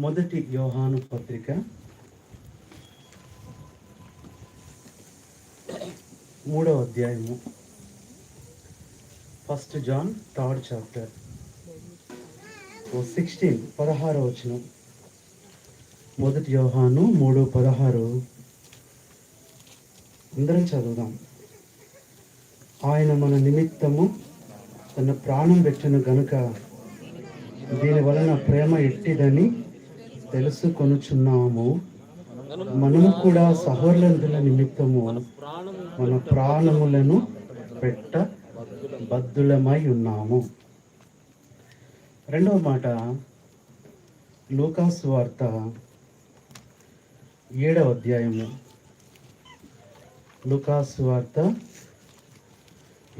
మొదటి యోహాను పత్రిక 3వ అధ్యాయము. 1 John 3rd chapter 16వ వచనం. మొదటి యోహాను 3:16 అందరం చదువుదాం. ఆయన మన నిమిత్తము తన ప్రాణం పెట్టిన గనుక దీని వలన ప్రేమ ఎట్టిదని తెలుసుకొనుచున్నాము. మనము కూడా సహోదరుల నిమిత్తము మన ప్రాణములను పెట్ట బద్ధులమై ఉన్నాము. రెండవ మాట లూకాసు వార్త 7వ అధ్యాయము. లూకాసు వార్త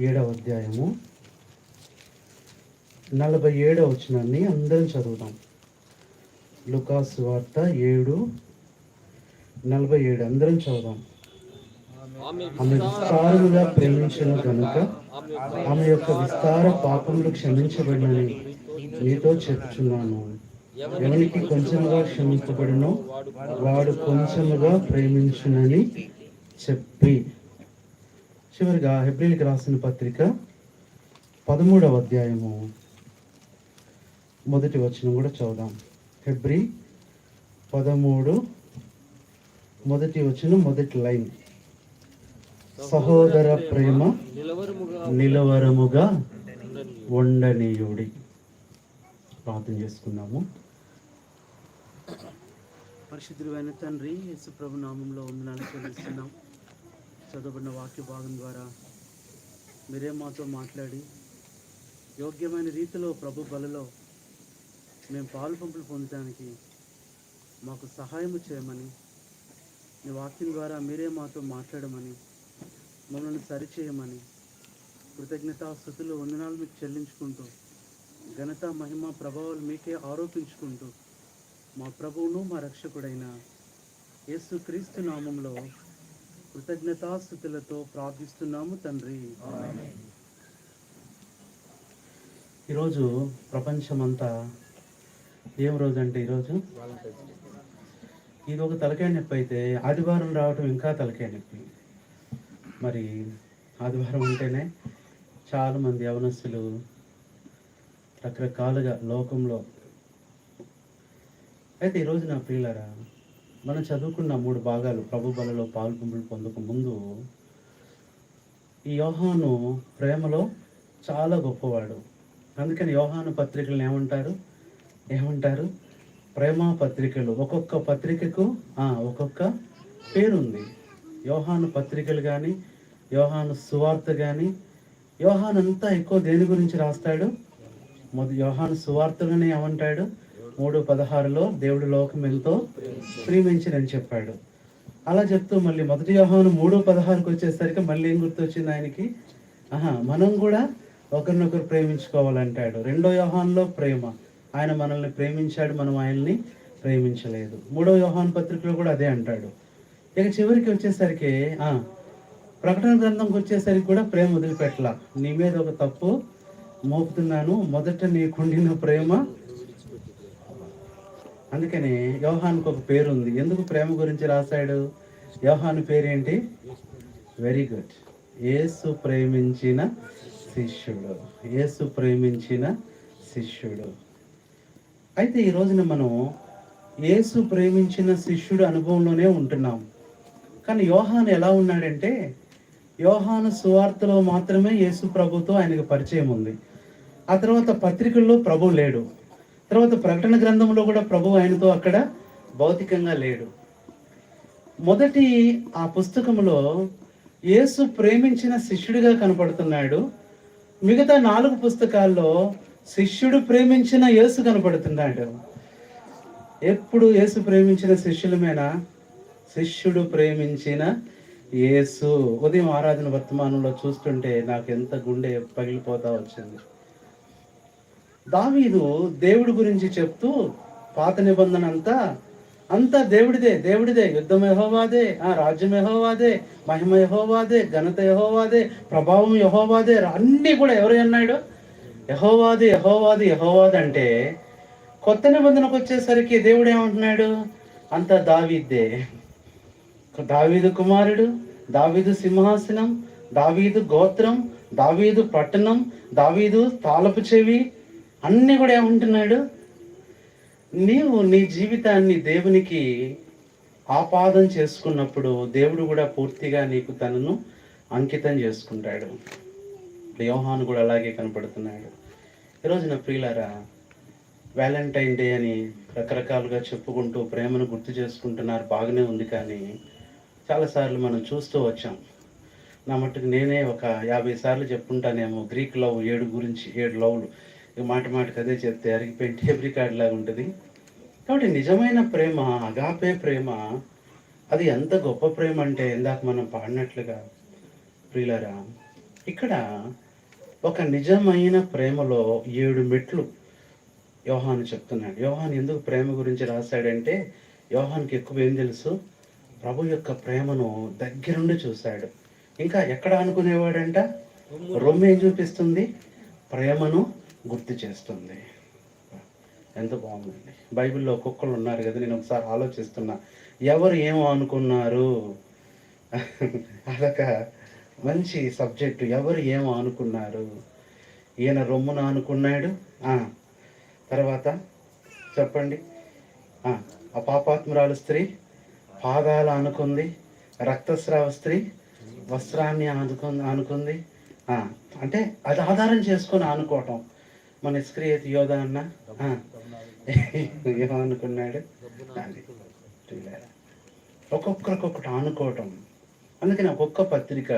7వ అధ్యాయము 47వ వచనాన్ని అందరం చదువుదాం. లూకాసు వార్త 7:47 అందరం చదువుదాం. ఆమె విస్తారముగా ప్రేమించిన కనుక ఆమె యొక్క విస్తార పాపములు క్షమించబడినని నీతో చెప్తున్నాను. ఎవరికి కొంచెముగా క్షమించబడినో వాడు కొంచెముగా ప్రేమించునని చెప్పి. చివరిగా హెబ్రీయులకు రాసిన పత్రిక 13వ అధ్యాయము మొదటి వచనం కూడా చదువుదాం. హెబ్రీ 13 మొదటి వచనం మొదటి లైన్. సహోదర ప్రేమ నిలవరముగా ఉండనీయుడి. ప్రార్థన చేసుకున్నాము. పరిశుద్ధుడైన తండ్రి, యేసు ప్రభు నామంలో వందనాలు చెల్లిస్తున్నాం. చదవబడిన వాక్య భాగం ద్వారా మీరే మాతో మాట్లాడి యోగ్యమైన రీతిలో ప్రభు బలలో మేము పాలు పంపులు పొందడానికి మాకు సహాయము చేయమని, మీ వాక్యం ద్వారా మీరే మాతో మాట్లాడమని, మమ్మల్ని సరిచేయమని కృతజ్ఞతాస్తుతులు వందనాలు మీకు చెల్లించుకుంటూ ఘనత మహిమ ప్రభావాలు మీకే ఆరోపించుకుంటూ మా ప్రభువును మా రక్షకుడైన యేసు క్రీస్తు నామంలో కృతజ్ఞతాస్తుతులతో ప్రార్థిస్తున్నాము తండ్రి. ఈరోజు ప్రపంచమంతా ఏం రోజు అంటే ఈరోజు ఇది ఒక తలకాయ నొప్పి అయితే ఆదివారం రావటం ఇంకా తలకాయ నొప్పి. మరి ఆదివారం ఉంటేనే చాలామంది యవనస్తులు రకరకాలుగా లోకంలో. అయితే ఈరోజు నా ప్రియులారా, మనం చదువుకున్న 3 భాగాలు ప్రభు బలలో పాలు పంపులు పొందక ముందు ఈ యోహాను ప్రేమలో చాలా గొప్పవాడు. అందుకని యోహాను పత్రికలను ఏమంటారు? ప్రేమ పత్రికలు. ఒక్కొక్క పత్రికకు ఒక్కొక్క పేరుంది. యోహాను పత్రికలు కానీ, యోహాను సువార్త కానీ, యోహాను అంతా ఎక్కువ దేని గురించి రాస్తాడు? యోహాను సువార్తలోనే ఏమంటాడు? 3:16లో దేవుడు లోకం ఎంతో ప్రేమించినని చెప్పాడు. అలా చెప్తూ మళ్ళీ మొదటి యోహాను 3:16కి వచ్చేసరికి మళ్ళీ ఏం గుర్తొచ్చింది ఆయనకి? మనం కూడా ఒకరినొకరు ప్రేమించుకోవాలంటాడు. 2వ యోహానులో ప్రేమ, ఆయన మనల్ని ప్రేమించాడు, మనం ఆయన్ని ప్రేమించలేదు. 3వ యోహాను పత్రికలో కూడా అదే అంటాడు. ఇక చివరికి వచ్చేసరికి ప్రకటన గ్రంథంకి వచ్చేసరికి కూడా ప్రేమ వదిలిపెట్టలా. నీ మీద ఒక తప్పు మోపుతున్నాను, మొదట నీకుండిన ప్రేమ. అందుకని యోహానుకు ఒక పేరు ఉంది. ఎందుకు ప్రేమ గురించి రాశాడు? యోహాను పేరేంటి? వెరీ గుడ్, యేసు ప్రేమించిన శిష్యుడు. యేసు ప్రేమించిన శిష్యుడు. అయితే ఈ రోజున మనం యేసు ప్రేమించిన శిష్యుడు అనుభవంలోనే ఉంటున్నాం. కానీ యోహాను ఎలా ఉన్నాడంటే, యోహాను సువార్తలో మాత్రమే యేసు ప్రభుతో ఆయనకు పరిచయం ఉంది. ఆ తర్వాత పత్రికల్లో ప్రభు లేడు. తర్వాత ప్రకటన గ్రంథంలో కూడా ప్రభు ఆయనతో అక్కడ భౌతికంగా లేడు. మొదటి ఆ పుస్తకంలో యేసు ప్రేమించిన శిష్యుడిగా కనపడుతున్నాడు. మిగతా 4 పుస్తకాల్లో శిష్యుడు ప్రేమించిన యేసు కనపడుతున్నాడు. ఎప్పుడు యేసు ప్రేమించిన శిష్యులమేనా? శిష్యుడు ప్రేమించిన యేసు. ఉదయం ఆరాధన వర్తమానంలో చూస్తుంటే నాకు ఎంత గుండె పగిలిపోతా వచ్చింది. దావీదు దేవుడి గురించి చెప్తూ పాత నిబంధన అంతా దేవుడిదే, యుద్ధం యెహోవాదే, రాజ్యం యెహోవాదే, మహిమ యెహోవాదే, ఘనత యెహోవాదే, ప్రభావం యెహోవాదే, అన్నీ కూడా ఎవరు అన్నాడు? యెహోవాది అంటే కొత్త నిబంధనకు వచ్చేసరికి దేవుడు ఏమంటున్నాడు? అంత దావీదే, దావీదు కుమారుడు, దావీదు సింహాసనం, దావీదు గోత్రం, దావీదు పట్టణం, దావీదు తాళపు చెవి, అన్నీ కూడా ఏమంటున్నాడు? నీవు నీ జీవితాన్ని దేవునికి ఆపాదం చేసుకున్నప్పుడు దేవుడు కూడా పూర్తిగా నీకు తనను అంకితం చేసుకుంటాడు. యోహాను కూడా అలాగే కనపడుతున్నాడు. ఈరోజు నా ప్రియులారా, వ్యాలంటైన్ డే అని రకరకాలుగా చెప్పుకుంటూ ప్రేమను గుర్తు చేసుకుంటున్నారు, బాగానే ఉంది. కానీ చాలాసార్లు మనం చూస్తూ వచ్చాం. నా మట్టుకు నేనే ఒక 50 సార్లు చెప్పుకుంటానేమో గ్రీక్ లవ్ 7 గురించి, 7 లవ్లు. మాట మాటకు అదే చెప్తే అరిగిపోయిన టేప్ రికార్డ్ లాగా ఉంటుంది. కాబట్టి నిజమైన ప్రేమ, అగాపే ప్రేమ, అది ఎంత గొప్ప ప్రేమ అంటే ఇందాక మనం పాడినట్లుగా ప్రియులారా, ఇక్కడ ఒక నిజమైన ప్రేమలో 7 మెట్లు యోహాను చెప్తున్నాడు. యోహాను ఎందుకు ప్రేమ గురించి రాశాడంటే, యోహానుకి ఎక్కువ ఏం తెలుసు? ప్రభు యొక్క ప్రేమను దగ్గరుండి చూశాడు. ఇంకా ఎక్కడ అనుకునేవాడంట? రొమ్ము ఏం చూపిస్తుంది? ప్రేమను గుర్తు చేస్తుంది. ఎంత బాగుందండి. బైబిల్లో ఒక్కొక్కరు ఉన్నారు కదా, నేను ఒకసారి ఆలోచిస్తున్నా, ఎవరు ఏమో అనుకున్నారు? అదొక మంచి సబ్జెక్టు. ఎవరు ఏమో అనుకున్నారు? ఈయన రొమ్మున అనుకున్నాడు. తర్వాత చెప్పండి. అపాపాత్మురాలు స్త్రీ పాదాలు అనుకుంది, రక్తస్రావ స్త్రీ వస్త్రాన్ని అనుకుంది. అంటే అది ఆధారం చేసుకొని అనుకోవటం. మన స్క్రియత్ యోధ అన్న ఏమనుకున్నాడు? ఒక్కొక్కరికొకటి అనుకోవటం. అందుకని ఒక్కొక్క పత్రిక,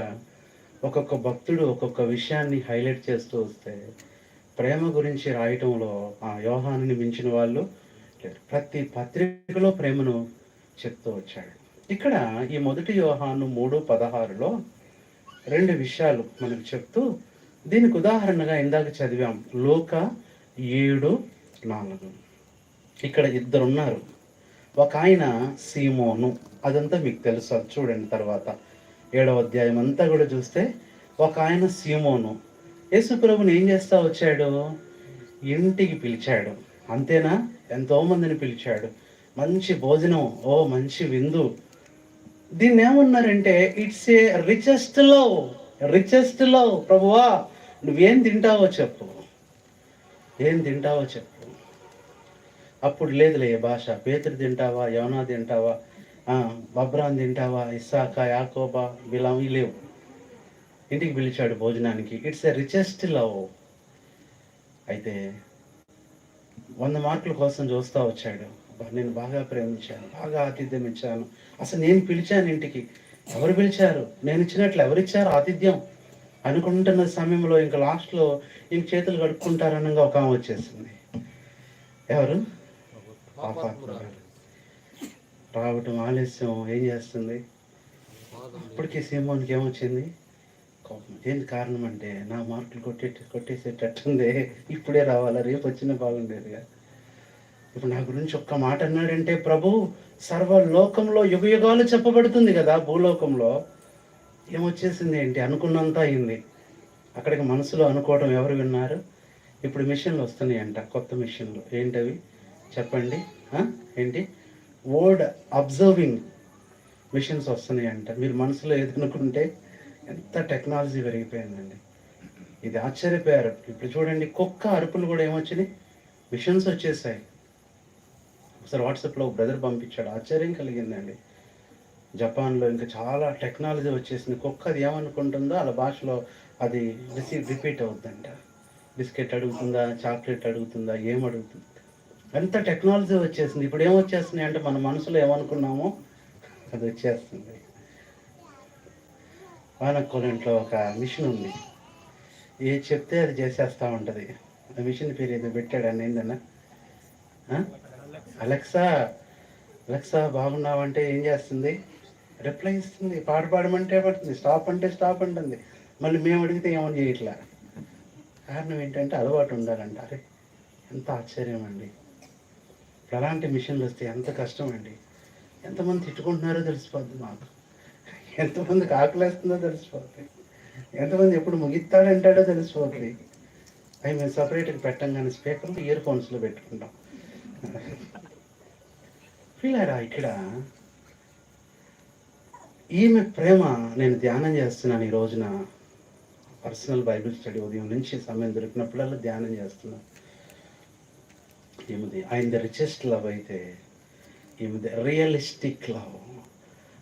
ఒక్కొక్క భక్తుడు ఒక్కొక్క విషయాన్ని హైలైట్ చేస్తూ వస్తే, ప్రేమ గురించి రాయటంలో యోహానుని మించిన వాళ్ళు లేరు. ప్రతి పత్రికలో ప్రేమను చెప్తూ వచ్చాడు. ఇక్కడ ఈ మొదటి యోహాను 3:16లో 2 విషయాలు మనకు చెప్తూ, దీనికి ఉదాహరణగా ఇందాక చదివాం లూకా 7:4. ఇక్కడ 2 ఉన్నారు. ఒక ఆయన సీమోను, అదంతా మీకు తెలుసు. చూడండి తర్వాత 7వ అధ్యాయం అంతా కూడా చూస్తే, ఒక ఆయన సీమోను యేసుప్రభుని ఏం చేస్తా వచ్చాడు? ఇంటికి పిలిచాడు. అంతేనా? ఎంతోమందిని పిలిచాడు. మంచి భోజనం, మంచి విందు. దీన్ని ఏమన్నారంటే, it's a richest love. Richest love. ప్రభువా, నువ్వేం తింటావో చెప్పు, ఏం తింటావో చెప్పు. అప్పుడు లేదులే భాష. పేతురు తింటావా, యోనా తింటావా, బబ్రాన్ తింటావా, ఇస్సాకా, యాకోబా, బిలాం, లేవు. ఇంటికి పిలిచాడు భోజనానికి. It's a richest love. అయితే 100 మార్కుల కోసం చూస్తూ వచ్చాడు. నేను బాగా ప్రేమించాను, బాగా ఆతిథ్యం ఇచ్చాను. అసలు నేను పిలిచాను ఇంటికి, ఎవరు పిలిచారు? నేను ఇచ్చినట్లు ఎవరిచ్చారు ఆతిథ్యం అనుకుంటున్న సమయంలో ఇంకా లాస్ట్లో ఇంక చేతులు కడుక్కుంటారనగా ఒక ఆమె వచ్చేసింది. ఎవరు? రావటం ఆలస్యం ఏం చేస్తుంది? ఇప్పటికీ సీమోన్కి ఏమొచ్చింది? కోపం. ఏంటి కారణం అంటే, నా మార్కులు కొట్టేసేటట్టుంది, ఇప్పుడే రావాలా, రేపు వచ్చినా బాగుండేదిగా. ఇప్పుడు నా గురించి ఒక్క మాట అన్నాడంటే, ప్రభు సర్వలోకంలో యుగయుగాలు చెప్పబడుతుంది కదా. భూలోకంలో ఏమొచ్చేసింది ఏంటి? అనుకున్నంత అయింది. అక్కడికి మనసులో అనుకోవడం ఎవరు విన్నారు? ఇప్పుడు మిషన్లు వస్తున్నాయంట, కొత్త మిషన్లు. ఏంటవి చెప్పండి? ఏంటి? వర్డ్ అబ్జర్వింగ్ మిషన్స్ వస్తున్నాయంట. మీరు మనసులో ఏదనుకుంటే ఎంత టెక్నాలజీ పెరిగిపోయిందండి. ఇది ఆశ్చర్యపోయారు. ఇప్పుడు చూడండి, కుక్క అరుపులు కూడా ఏమొచ్చినాయి? మిషన్స్ వచ్చేసాయి. ఒకసారి వాట్సాప్లో బ్రదర్ పంపించాడు, ఆశ్చర్యం కలిగిందండి. జపాన్లో ఇంకా చాలా టెక్నాలజీ వచ్చేసింది. కుక్క అది ఏమనుకుంటుందో అలా భాషలో అది రిపీట్ అవుతుందంట. బిస్కెట్ అడుగుతుందా, చాక్లెట్ అడుగుతుందా, ఏమడుగుతుంది? ఎంత టెక్నాలజీ వచ్చేసింది. ఇప్పుడు ఏమొచ్చేస్తున్నాయి అంటే, మన మనసులో ఏమనుకున్నామో అది వచ్చేస్తుంది. వానకోలంట్లో ఒక మిషన్ ఉంది, ఏది చెప్తే అది చేసేస్తూ ఉంటుంది. ఆ మిషన్ పేరు ఏదో పెట్టాడు అన్న, ఏందన్నా? అలెక్సా. అలెక్సా బాగున్నావంటే ఏం చేస్తుంది? రిప్లై ఇస్తుంది. పాట పాడమంటే పడుతుంది, స్టాప్ అంటే స్టాప్ అంటుంది. మళ్ళీ మేము అడిగితే ఏమని చేయట్లా. కారణం ఏంటంటే అలవాటు ఉండాలంటారే. ఎంత ఆశ్చర్యం అండి. అలాంటి మిషన్లు వస్తే ఎంత కష్టం అండి. ఎంతమంది తిట్టుకుంటున్నారో తెలిసిపోద్ది మాకు, ఎంతమందికి ఆకలేస్తుందో తెలిసిపోతుంది, ఎంతమంది ఎప్పుడు ముగిస్తాడంటాడో తెలిసిపోతుంది. అవి మేము సపరేట్గా పెట్టం కానీ స్పీకర్లు ఇయర్ ఫోన్స్లో పెట్టుకుంటాం. పిల్లరా ఇక్కడ ఈమె ప్రేమ నేను ధ్యానం చేస్తున్నాను ఈ రోజున. పర్సనల్ బైబిల్ స్టడీ ఉదయం నుంచి సమయం దొరికినప్పుడల్లా ధ్యానం చేస్తున్నాను. ఈమెది ఆయన ద రిచెస్ట్ లవ్ అయితే ఈమెది realistic love.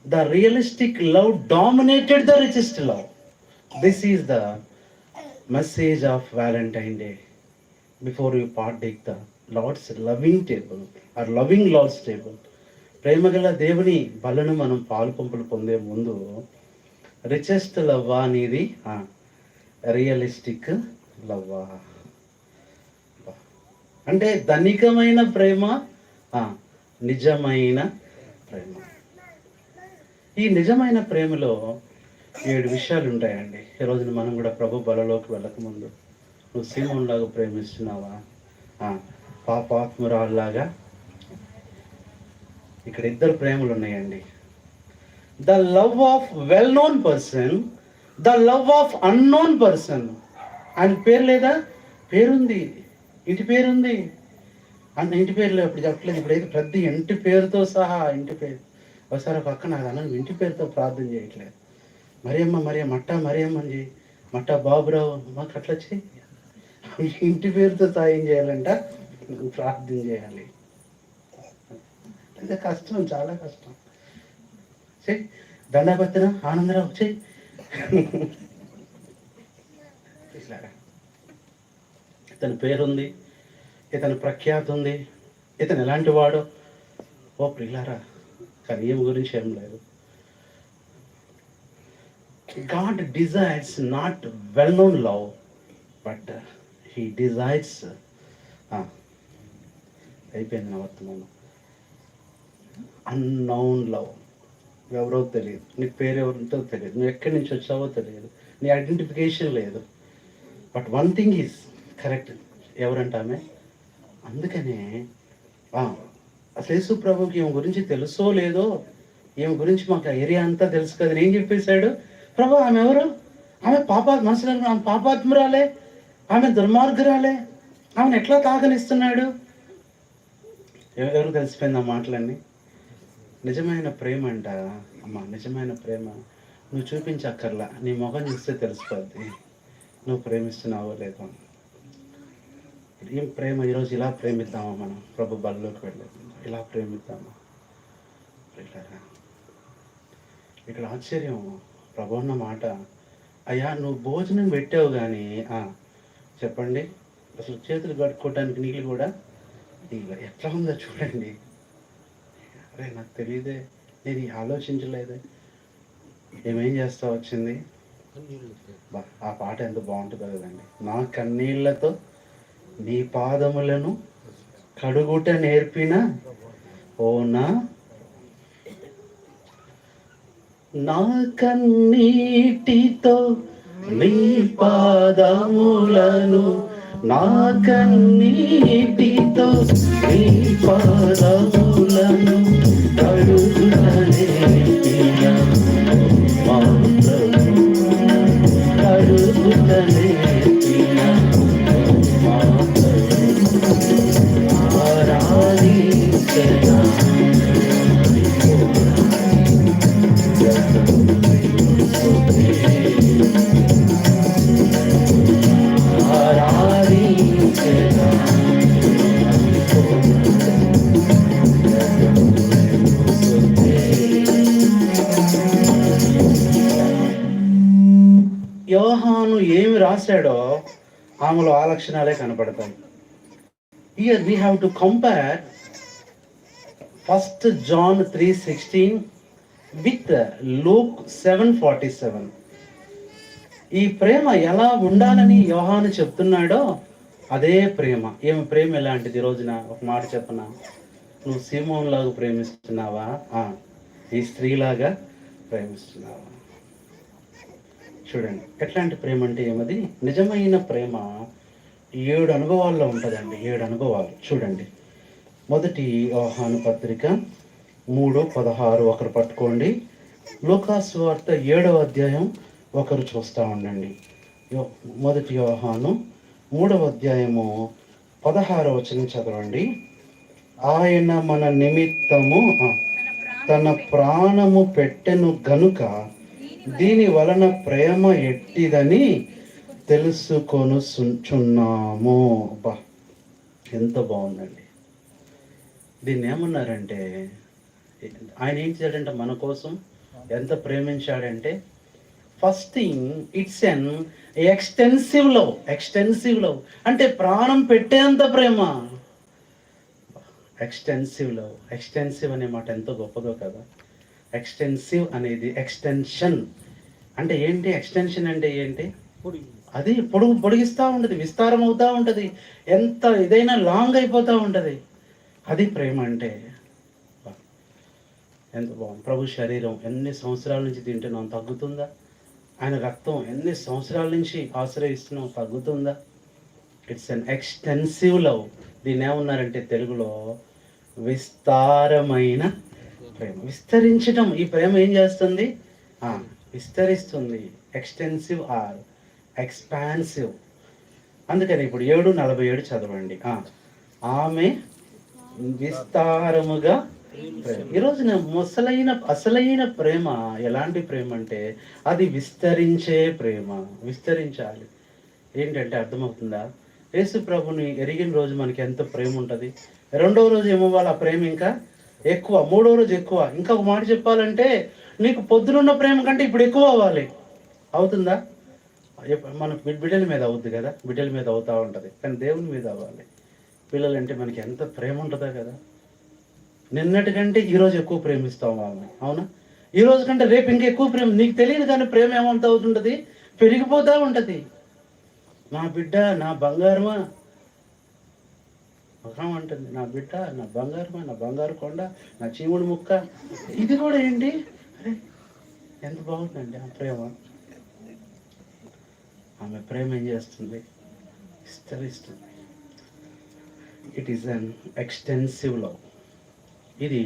The realistic love dominated the richest love. This is the message of Valentine day. Before you partake the Lord's loving table or loving Lord's table, ప్రేమగల దేవుని బలను మనం పాలు పంపులు పొందే ముందు రిచెస్ట్ లవ్వా అనేది రియలిస్టిక్ లవ్వా అంటే ధనికమైన ప్రేమ, నిజమైన ప్రేమ. ఈ నిజమైన ప్రేమలో 7 విషయాలు ఉంటాయండి. ఈ రోజున మనం కూడా ప్రభు బలలోకి వెళ్ళకముందు నువ్వు సీమోన్లాగా ప్రేమిస్తున్నావా, పాపాత్మురాల్లాగా? ఇక్కడ 2 ప్రేమలు ఉన్నాయండి. The love of well known person, the love of unknown person. ఆయన పేరు లేదా? పేరుంది, ఇంటి పేరుంది. అన్న ఇంటి పేరులో ఇప్పుడు చెప్పలేదు. ఇప్పుడైతే పెద్ద ఇంటి పేరుతో సహా ఇంటి పేరు. ఒకసారి పక్కన అన్న ఇంటి పేరుతో ప్రార్థన చేయట్లేదు. మరియమ్మ చేయి, మట్టా బాబురావు మాకు అట్లా చేయి. ఇంటి పేరుతో సాయం చేయాలంట, ప్రార్థన చేయాలి. అది కష్టం, చాలా కష్టం. చెయ్యి దండాపత్ర ఆనందరావు చెయ్యి. ఇతని పేరుంది, ఇతని ప్రఖ్యాతి ఉంది, ఇతను ఎలాంటి వాడు. ఓ ప్రియులారా, కానీ ఏం గురించి ఏం లేదు. God desires not well known love, but he desires అయిపోయింది నా వర్తమానం. Unknown love. ఎవరో తెలియదు, నీ పేరు ఎవరితో తెలియదు, నువ్వు ఎక్కడి నుంచి వచ్చావో తెలియదు, నీ ఐడెంటిఫికేషన్ లేదు. But one thing is correct, ఎవరంటామే. అందుకనే అసలు యేసు ప్రభుకి ఈమె గురించి తెలుసో లేదో, ఈమె గురించి మాకు ఏరియా అంతా తెలుసు కదా. నేను చెప్పేశాడు, ప్రభు ఆమె ఎవరు? ఆమె మనసులో ఆమె పాపాత్మురాలే, ఆమె దుర్మార్గురాలే, ఆమెను ఎట్లా తాగనిస్తున్నాడు? ఎవరు తెలిసిపోయింది ఆ మాటలన్నీ. నిజమైన ప్రేమ అంట అమ్మ, నిజమైన ప్రేమ నువ్వు చూపించక్కర్లా, నీ ముఖం చూస్తే తెలిసిపోద్ది నువ్వు ప్రేమిస్తున్నావో లేదో. ఏం ప్రేమ? ఈరోజు ఇలా ప్రేమిద్దామా మనం? ప్రభు బలలోకి వెళ్ళేది ఇలా ప్రేమిద్దామా? ఇక్కడ ఆశ్చర్యం, ప్రభు అన్న మాట, అయ్యా నువ్వు భోజనం పెట్టావు కానీ చెప్పండి, అసలు చేతులు కట్టుకోవడానికి నీళ్ళు కూడా ఎట్లా ఉందో చూడండి. అరే నాకు తెలియదే, నేను ఆలోచించలేదే. ఏమేం చేస్తా వచ్చింది. ఆ పాట ఎంత బాగుంటుందో కదండి. నా కన్నీళ్లతో నీ పాదములను కడుగుట నేర్పిన ఓనా, నా కన్నీటితో నీ పాదములను, నా కన్నీటితో నీ పాదములను కడుగుట నేర్పిన మా ప్రభు, కడుగుట నేర్పిన మా ప్రభు, ఆరాధించగా యోహాను ఏమి రాశాడో ఆమెలో ఆ లక్షణాలే కనపడతాయి. Here we have to compare 1 John 3:16 with Luke 7:47. ఈ ప్రేమ ఎలా ఉండాలని యోహాను చెప్తున్నాడో అదే ప్రేమ. ఏమి ప్రేమ ఎలాంటిది? రోజున ఒక మాట చెప్పనా, నువ్వు సీమోన్లాగా ప్రేమిస్తున్నావా, ఈ స్త్రీలాగా ప్రేమిస్తున్నావా? చూడండి ఎట్లాంటి ప్రేమ అంటే ఏమది. నిజమైన ప్రేమ 7 అనుభవాల్లో ఉంటుందండి. 7 అనుభవాలు చూడండి. మొదటి యోహాను పత్రిక 3:16 ఒకరు పట్టుకోండి. లూకాసు వార్త 7వ అధ్యాయం ఒకరు చూస్తూ ఉండండి. మొదటి యోహాను 3వ అధ్యాయము 16వ వచనం చదవండి. ఆయన మన నిమిత్తము తన ప్రాణము పెట్టెను గనుక దీని వలన ప్రేమ ఎట్టిదని తెలుసుకొనుచున్నాము. అబ్బా, ఎంత బాగుందండి. దీన్ని ఏమన్నారంటే, ఆయన ఏం చేశాడంటే మన కోసం ఎంత ప్రేమించాడంటే, first thing it's an extensive love. Extensive love అంటే ప్రాణం పెట్టేంత ప్రేమ. Extensive love. ఎక్స్టెన్సివ్ అనే మాట ఎంతో గొప్పదో కదా. ఎక్స్టెన్సివ్ అనేది ఎక్స్టెన్షన్ అంటే ఏంటి? ఎక్స్టెన్షన్ అంటే ఏంటి? అది పొడిగిస్తూ ఉంటుంది, విస్తారం అవుతూ ఉంటుంది, ఎంత ఇదైనా లాంగ్ అయిపోతూ ఉంటుంది. అది ప్రేమ అంటే. ఎంత బాగుంది. ప్రభు శరీరం ఎన్ని సంవత్సరాల నుంచి తింటున్నాం, తగ్గుతుందా? ఆయన రక్తం ఎన్ని సంవత్సరాల నుంచి ఆశ్రయిస్తున్నాం, తగ్గుతుందా? It's an extensive love. దీన్ని ఏమన్నారంటే తెలుగులో విస్తారమైన ప్రేమ. విస్తరించటం. ఈ ప్రేమ ఏం చేస్తుంది? విస్తరిస్తుంది. Extensive or expansive. అందుకని ఇప్పుడు 7:47 చదవండి. ఆమె విస్తారముగా ప్రేమ. ఈరోజున అసలైన ప్రేమ ఎలాంటి ప్రేమ అంటే అది విస్తరించే ప్రేమ. విస్తరించాలి. ఏంటంటే అర్థమవుతుందా? యేసు ప్రభుని ఎరిగిన రోజు మనకి ఎంత ప్రేమ ఉంటుంది, రెండవ రోజు ఏమవ్వాలి ఆ ప్రేమ ఇంకా ఎక్కువ, మూడో రోజు ఎక్కువ. ఇంకా ఒక మాట చెప్పాలంటే నీకు పొద్దునున్న ప్రేమ కంటే ఇప్పుడు ఎక్కువ అవ్వాలి. అవుతుందా? మన బిడ్డల మీద అవుద్ది కదా, బిడ్డల మీద అవుతూ ఉంటుంది, కానీ దేవుని మీద అవ్వాలి. పిల్లలంటే మనకి ఎంత ప్రేమ ఉంటుందో కదా. నిన్నటి కంటే ఈరోజు ఎక్కువ ప్రేమిస్తాం వాళ్ళని, అవునా? ఈ రోజు కంటే రేపు ఇంకా ఎక్కువ ప్రేమ. నీకు తెలియదు కానీ ప్రేమ ఏమంత అవుతుంటుంది, పెరిగిపోతూ ఉంటుంది. నా బిడ్డ నా బంగారమా అంటుంది, నా బిడ్డ నా బంగారమా, నా బంగారు కొండ, నా చీముడు ముక్క. ఇది కూడా ఏంటి? అరే ఎంత బాగుందండి ఆ ప్రేమ. ఆమె ప్రేమ ఏం చేస్తుంది? విస్తరిస్తుంది. It is an extensive love. ఇది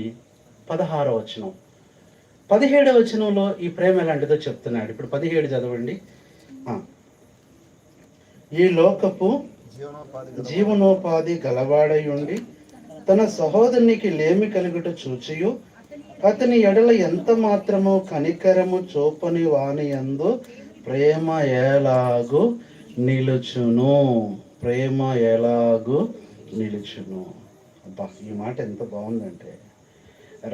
16వ వచనం. 17వ వచనంలో ఈ ప్రేమ ఎలాంటిదో చెప్తున్నాడు. ఇప్పుడు 17 చదవండి. ఈ లోకపు జీవనోపాధి గలవాడై ఉండి తన సహోదరునికి లేమి కలుగుట చూచియు అతని ఎడల ఎంత మాత్రము కనికరము చూపని వాని యందు ప్రేమ ఎలాగు నిలుచును. ప్రేమ ఎలాగు నిలుచును. అబ్బా, ఈ మాట ఎంత బాగుందంటే.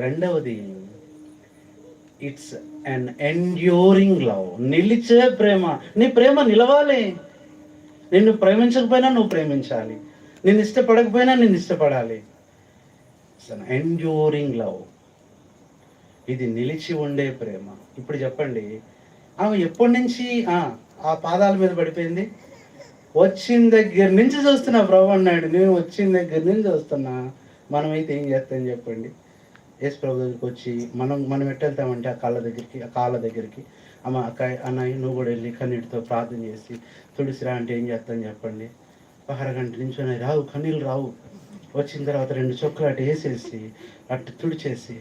రెండవది ఇట్స్ అన్ ఎండ్యూరింగ్ లవ్. నిలిచే ప్రేమ. నీ ప్రేమ నిలవాలి. నిన్ను ప్రేమించకపోయినా నువ్వు ప్రేమించాలి, నిన్ను ఇష్టపడకపోయినా నిన్ను ఇష్టపడాలి. It's an enduring love. ఇది నిలిచి ఉండే ప్రేమ. ఇప్పుడు చెప్పండి, ఆమె ఎప్పటి నుంచి ఆ పాదాల మీద పడిపోయింది? వచ్చిన దగ్గర నుంచి చూస్తున్నా. ప్రభు అన్నాడు, నేను వచ్చిన దగ్గర నుంచి చూస్తున్నా. మనమైతే ఏం చేస్తాం చెప్పండి? యేసు ప్రభు దగ్గరికి వచ్చి మనం ఎట్టెళ్తామంటే ఆ కాళ్ళ దగ్గరికి అమ్మ అన్నయ్య నువ్వు కూడా వెళ్ళి కన్నీటితో ప్రార్థన చేసి తుడిసిరా అంటే ఏం చేస్తాను చెప్పండి? అరగంట నుంచి రావు, కన్నీళ్ళు రావు. వచ్చిన తర్వాత 2 చొక్కలు అటు వేసేసి అటు తుడిచేసి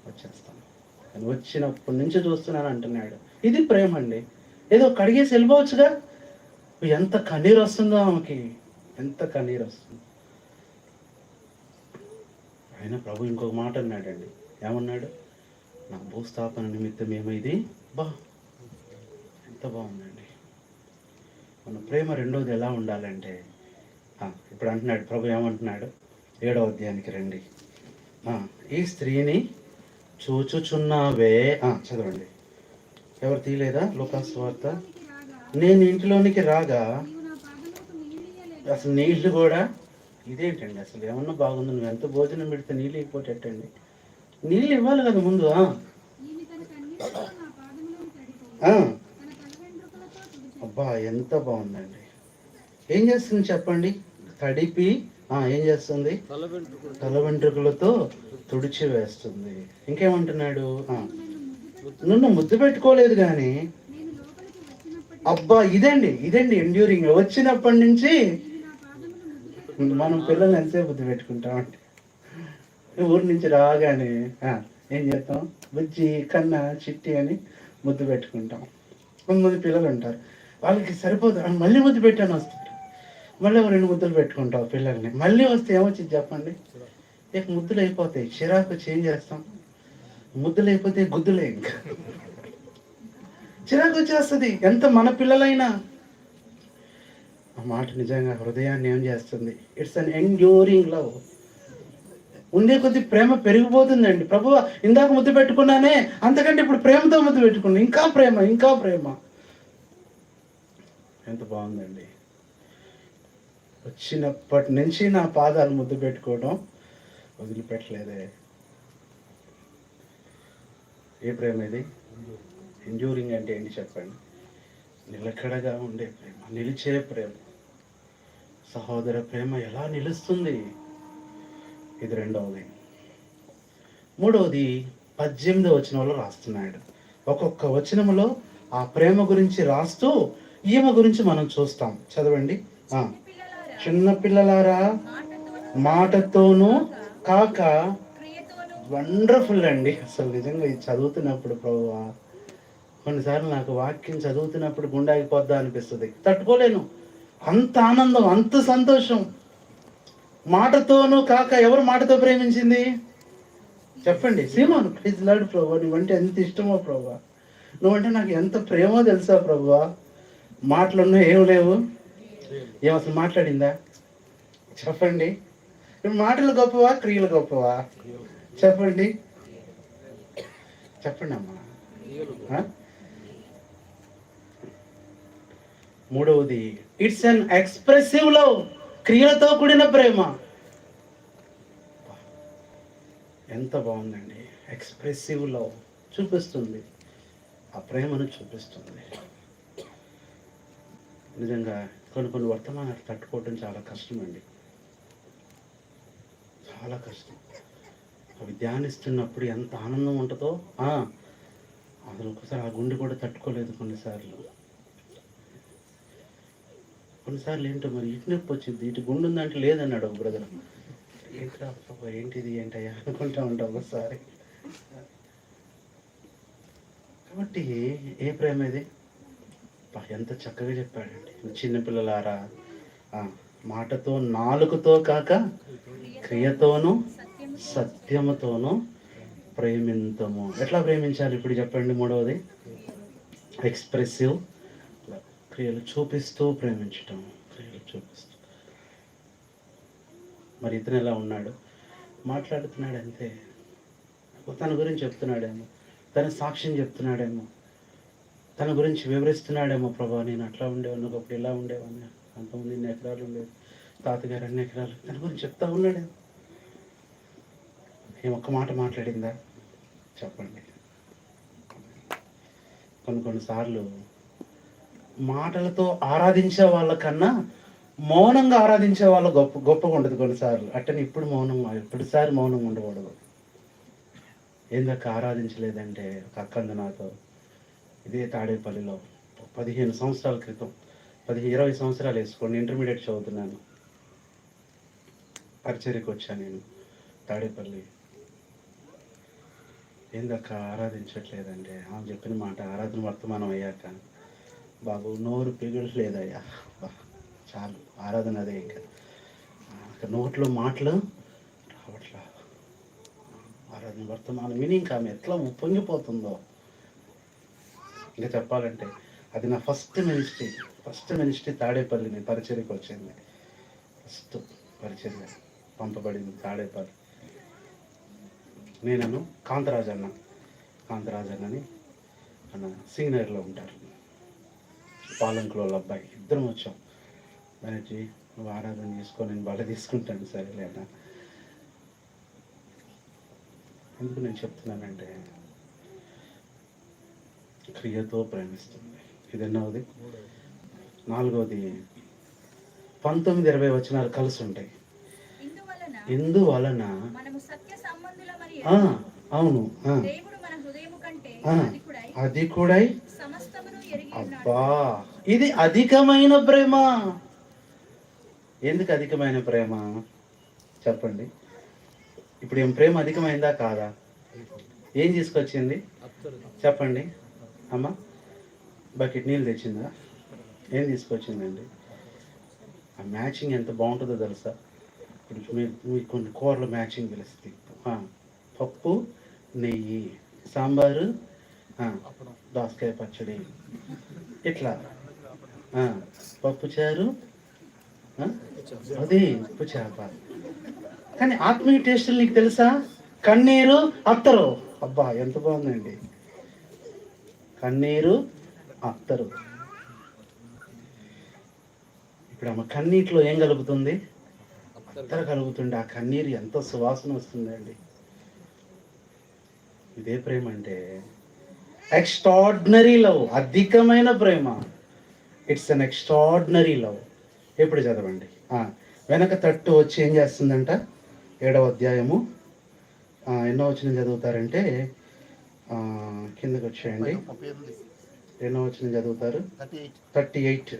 వచ్చేస్తాను. కానీ వచ్చినప్పటి నుంచి చూస్తున్నాను అంటున్నాడు. ఇది ప్రేమ అండి. ఏదో కడిగేసి వెళ్ళిపోవచ్చుగా. ఎంత కన్నీరు వస్తుందో ఆమెకి, ఎంత కన్నీరు వస్తుంది. ఆయన ప్రభు ఇంకొక మాట అన్నాడండి. ఏమన్నాడు? నా భూస్థాపన నిమిత్తం ఏమైంది? ఎంత బాగుందండి మన ప్రేమ. రెండోది ఎలా ఉండాలంటే ఇప్పుడు అంటున్నాడు ప్రభు, ఏమంటున్నాడు? 7వ అధ్యాయానికి రండి. ఈ స్త్రీని చూచుచున్నావే. చదవండి. ఎవరు తీయలేదా? లూకాసు వార్త. నేను ఇంటిలోనికి రాగా అసలు నీళ్లు కూడా, ఇదేంటండి అసలు ఏమన్నా బాగుంది, నువ్వు ఎంత భోజనం పెడితే నీళ్ళు ఇవ్వటండి, నీళ్ళు ఇవ్వాలి కదా ముందు. అబ్బా ఎంత బాగుందండి. ఏం చేస్తుంది చెప్పండి? తడిపి ఏం చేస్తుంది? తల వెంట్రుకలతో తుడిచి వేస్తుంది. ఇంకేమంటున్నాడు? నన్ను ముద్దు పెట్టుకోలేదు కానీ. అబ్బా ఇదండి ఎండ్యూరింగ్. వచ్చినప్పటి నుంచి మనం పిల్లల్ని ఎంతసేపు ముద్దు పెట్టుకుంటామంటే, ఊరి నుంచి రాగానే ఏం చేస్తాం? బుజ్జి, కన్నా, చిట్టి అని ముద్దు పెట్టుకుంటాం. కొంతమంది పిల్లలు ఉంటారు, వాళ్ళకి సరిపోదు, మళ్ళీ ముద్దు పెట్టాను వస్తారు, మళ్ళీ 2 ముద్దులు పెట్టుకుంటావు పిల్లల్ని. మళ్ళీ వస్తే ఏమొచ్చింది చెప్పండి? ఇక ముద్దులు అయిపోతాయి, చిరాకు చేంజ్ చేస్తాం. ముద్దులు అయిపోతే గుద్దులే, ఇంకా చిరాకు వచ్చేస్తుంది. ఎంత మన పిల్లలైనా ఆ మాట నిజంగా హృదయాన్ని ఏం చేస్తుంది. It's an enduring love. ఉండే కొద్ది ప్రేమ పెరిగిపోతుందండి. ప్రభువా ఇందాక ముద్దు పెట్టుకున్నానే, అంతకంటే ఇప్పుడు ప్రేమతో ముద్దు పెట్టుకున్నా, ఇంకా ప్రేమ, ఇంకా ప్రేమ. ఎంత బాగుందండి. వచ్చినప్పటి నుంచి నా పాదాలు ముద్దు పెట్టుకోవడం వదిలిపెట్టలేదే. ఏ ప్రేమ ఇది? ఎండ్యూరింగ్ అంటే ఏంటి చెప్పండి? నిలకడగా ఉండే ప్రేమ, నిలిచే ప్రేమ. సహోదర ప్రేమ ఎలా నిలుస్తుంది? ఇది రెండవది. మూడవది 18వ వచనంలో రాస్తున్నాడు. ఒక్కొక్క వచనములో ఆ ప్రేమ గురించి రాస్తూ ఈమె గురించి మనం చూస్తాం. చదవండి. చిన్న పిల్లలారా, మాటతోనూ కాక వండర్ఫుల్ అండి. అసలు నిజంగా ఇది చదువుతున్నప్పుడు ప్రభువా, కొన్నిసార్లు నాకు వాక్యం చదువుతున్నప్పుడు గుండె ఆగిపోద్దా అనిపిస్తుంది. తట్టుకోలేను. అంత ఆనందం, అంత సంతోషం. మాటతోనూ కాక. ఎవరు మాటతో ప్రేమించింది చెప్పండి? సీమోను. ప్లీజ్ లాడు ప్రభు, నువ్వంటే ఎంత ఇష్టమో ప్రభు, నువ్వంటే నాకు ఎంత ప్రేమో తెలుసా ప్రభు. మాటలున్నా ఏం లేవు. ఏం అసలు మాట్లాడిందా చెప్పండి? మాటలు గొప్పవా, క్రియలు గొప్పవా? చెప్పండి, చెప్పండి అమ్మా. మూడవది ఇట్స్ అన్ ఎక్స్ప్రెసివ్ లవ్. క్రియలతో కూడిన ప్రేమ. ఎంత బాగుందండి. ఎక్స్ప్రెసివ్ లవ్ చూపిస్తుంది, ఆ ప్రేమను చూపిస్తుంది. నిజంగా కొన్ని వర్తమానాలు తట్టుకోవడం చాలా కష్టం అండి, చాలా కష్టం. అవి ధ్యానిస్తున్నప్పుడు ఎంత ఆనందం ఉంటుందో అసలు ఒకసారి ఆ గుండె కూడా తట్టుకోలేదు. కొన్నిసార్లు ఏంటో మరి ఇటు నొప్పి వచ్చింది, ఇటు గుండె ఉందంటే లేదన్నాడు ఒక బ్రదర్. ఏంట్రా ఏంటిది ఏంటయ్యా అనుకుంటా ఉంటాం ఒకసారి. కాబట్టి ఏ ప్రేమ ఇది? ఎంత చక్కగా చెప్పాడండి. చిన్నపిల్లలారా, మాటతో నాలుకతో కాక క్రియతోనూ సత్యముతోనూ ప్రేమింతము. ఎట్లా ప్రేమించాలి ఇప్పుడు చెప్పండి? మూడవది ఎక్స్ప్రెసివ్, క్రియలు చూపిస్తూ ప్రేమించటం. క్రియలు చూపిస్తూ. మరి ఇతను ఎలా ఉన్నాడు? మాట్లాడుతున్నాడు అంతే. తన గురించి చెప్తున్నాడేమో, తన సాక్ష్యం చెప్తున్నాడేమో, తన గురించి వివరిస్తున్నాడేమో. ప్రభా నేను అట్లా ఉండేవాడిని, ఒకప్పుడు ఇలా ఉండేవాడిని, అంతమంది ఇన్ని ఎకరాలు ఉండేది, తాతగారు అన్ని ఎకరాలు, తన గురించి చెప్తా ఉన్నాడేమో. ఒక్క మాట మాట్లాడిందా చెప్పండి? కొన్నిసార్లు మాటలతో ఆరాధించే వాళ్ళకన్నా మౌనంగా ఆరాధించే వాళ్ళు గొప్పగా ఉండదు కొన్నిసార్లు. అట్టని ఇప్పుడు ఎప్పటిసారి మౌనంగా ఉండకూడదు. ఏందక్క ఆరాధించలేదంటే, ఒక అక్కంది నాతో ఇదే తాడేపల్లిలో 15 సంవత్సరాల క్రితం, 20 సంవత్సరాలు వేసుకోండి, ఇంటర్మీడియట్ చదువుతున్నాను, పరిచర్యకు వచ్చాను నేను తాడేపల్లి. ఏందక్క ఆరాధించట్లేదంటే, ఆమె చెప్పిన మాట ఆరాధన వర్తమానం అయ్యాక, బాబు నోరు పిగడలేదయ్యా, చాలు ఆరాధన అదే. ఇంకా నోట్లో మాటలు రావట్లా. ఆరాధన వర్తమానం విని ఇంకా ఆమె ఎట్లా ఉప్పొంగిపోతుందో. ఇంకా చెప్పాలంటే అది నా ఫస్ట్ మినిస్ట్రీ తాడేపల్లిని పరిచర్యకు వచ్చింది. ఫస్ట్ పరిచర్య పంపబడింది తాడేపల్లి. నేను కాంతరాజ్ అన్నని అన్న సీనియర్లో ఉంటారు, పాలంకులో అబ్బాయి, ఇద్దరం వచ్చాం. దానికి నువ్వు ఆరాధన చేసుకో, నేను బల తీసుకుంటాను సరేలే అన్న. ఎందుకు నేను చెప్తున్నానంటే, క్రియతో ప్రేమిస్తుంది. ఇది ఎన్నవది? నాలుగవది. 19-20 వచనాలు కలిసి ఉంటాయి. ఇందువలన అవును అది కూడా. అబ్బా, ఇది అధికమైన ప్రేమ. ఎందుకు అధికమైన ప్రేమ చెప్పండి? ఇప్పుడు ఏం ప్రేమ అధికమైందా కాదా? ఏం తీసుకొచ్చింది చెప్పండి అమ్మ? బకెట్ నీళ్ళు తెచ్చిందా? ఏం తీసుకొచ్చిందండి? ఆ మ్యాచింగ్ ఎంత బాగుంటుందో తెలుసా? ఇప్పుడు మీకు కొన్ని కూరలు మ్యాచింగ్ తెలుస్తాయి. పప్పు, నెయ్యి, సాంబారు, దోసకాయ పచ్చడి, ఇట్లా పప్పుచారు, అది ఉప్పు చేప. కానీ ఆత్మీయ టేస్టులు నీకు తెలుసా? కన్నీరు, అత్తరు. అబ్బా ఎంత బాగుందండి! కన్నీరు, అత్తరు. ఇప్పుడు ఆమె కన్నీటిలో ఏం కలుగుతుంది? అత్తరు కలుగుతుంది. ఆ కన్నీరు ఎంతో సువాసన వస్తుందండి. ఇదే ప్రేమ అంటే ఎక్స్ట్రాడినరీ లవ్, అధికమైన ప్రేమ. It's an extraordinary love. ఎప్పుడు చదవండి. వెనక తట్టు వచ్చి ఏం చేస్తుందంట? 7వ అధ్యాయము ఎన్నో వచనం చదువుతారంటే కిందకి వచ్చేయండి. ఎన్నో వచనం చదువుతారు? 38.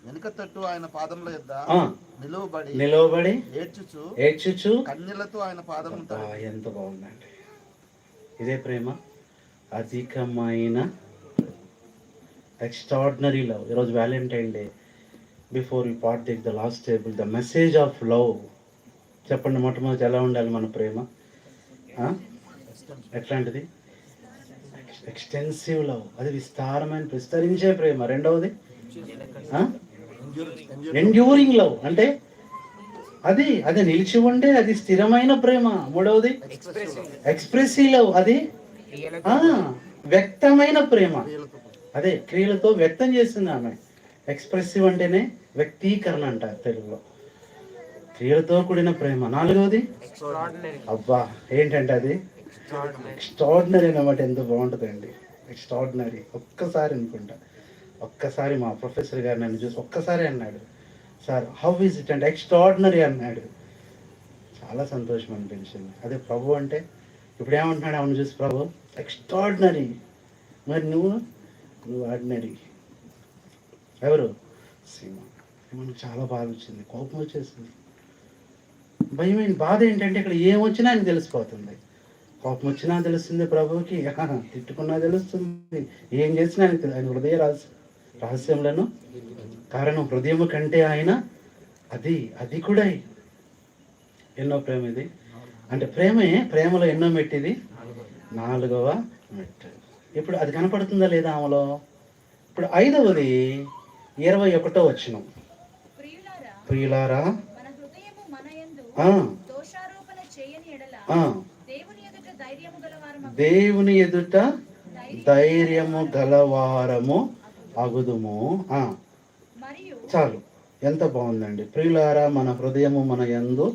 వెనుక తట్టు ఆయన పాదముల యొద్ద నిలవబడి ఏడ్చుచు కన్నీళ్లతో ఆయన పాదం. ఎంత బాగుందండి! ఇదే ప్రేమ, అధికమైన ఎక్స్ట్రాడినరీ లవ్. ఈరోజు Valentine day. Before you partake the last table, the message of love. చెప్పండి, మొట్టమొదటి ఎలా ఉండాలి మన ప్రేమ? ఎట్లాంటిది? Extensive love. అది విస్తరించే ప్రేమ. రెండవది ఎండ్యూరింగ్ లవ్, అంటే అది అది నిలిచి ఉండే, అది స్థిరమైన ప్రేమ. మూడవది ఎక్స్ప్రెసివ్ లవ్, అది వ్యక్తమైన ప్రేమ. అదే క్రియలతో వ్యక్తం చేస్తుంది ఆమె. ఎక్స్ప్రెసివ్ అంటేనే వ్యక్తీకరణ అంటారు తెలుగులో. క్రియలతో కూడిన ప్రేమ. నాలుగవది అబ్బా ఏంటంటే అది ఎక్స్ట్రాడినరీ అన్నమాట. ఎంత బాగుంటుందండి ఎక్స్ట్రాడినరీ. ఒక్కసారి అనుకుంటా, ఒక్కసారి మా ప్రొఫెసర్ గారు నన్ను చూసి ఒక్కసారి అన్నాడు, సార్ హౌ ఈజ్ ఇట్ అంటే ఎక్స్ట్రాడినరీ అన్నాడు. చాలా సంతోషం అనిపించింది. అదే ప్రభు అంటే ఇప్పుడు ఏమంటున్నాడు ఆమెను చూసి? ప్రభు ఎక్స్ట్రాడినరీ. మరి నువ్వు ఆర్డినరీ. ఎవరు? సీమ. మనకు చాలా బాధ వచ్చింది, కోపం వచ్చేసింది, భయమైన బాధ. ఏంటంటే ఇక్కడ ఏమొచ్చినా ఆయనకు తెలిసిపోతుంది. కోపం వచ్చినా తెలుస్తుంది ప్రభువుకి, తిట్టుకున్నా తెలుస్తుంది, ఏం చేసినా ఆయన హృదయ రహస్యములను. కారణం హృదయము కంటే ఆయన అది కూడా. ఎన్నో ప్రేమ ఇది అంటే ప్రేమలో ఎన్నో మెట్టిది? 4వ మెట్టు. ఇప్పుడు అది కనపడుతుందా లేదా ఆమెలో? ఇప్పుడు 5వది 21వ వచనం. ప్రియులారా, దేవుని ఎదుట ధైర్యము గలవారము అగుదుము. చాలు, ఎంత బాగుందండి. ప్రియులారా, మన హృదయము మన యందు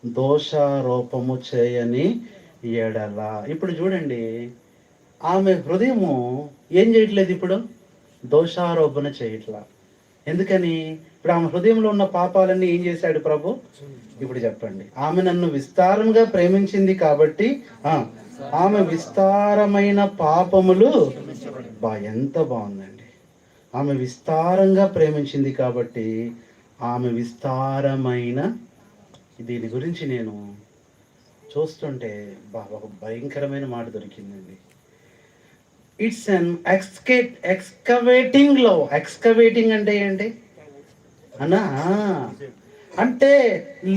దోషారోపము చేయని ఎడల. ఇప్పుడు చూడండి, ఆమె హృదయము ఏం చేయట్లేదు? ఇప్పుడు దోషారోపణ చేయట్లా. ఎందుకని? ఇప్పుడు ఆమె హృదయంలో ఉన్న పాపాలన్నీ ఏం చేశాడు ప్రభు? ఇప్పుడు చెప్పండి. ఆమె నన్ను విస్తారంగా ప్రేమించింది కాబట్టి ఆమె విస్తారమైన పాపములు. ఎంత బాగుందండి! ఆమె విస్తారంగా ప్రేమించింది కాబట్టి ఆమె విస్తారమైన. దీని గురించి నేను చూస్తుంటే ఒక భయంకరమైన మాట దొరికిందండి. It's an ఎక్స్కవేటింగ్ love. ఎక్స్కవేటింగ్ అంటే ఏంటి అన్నా? అంటే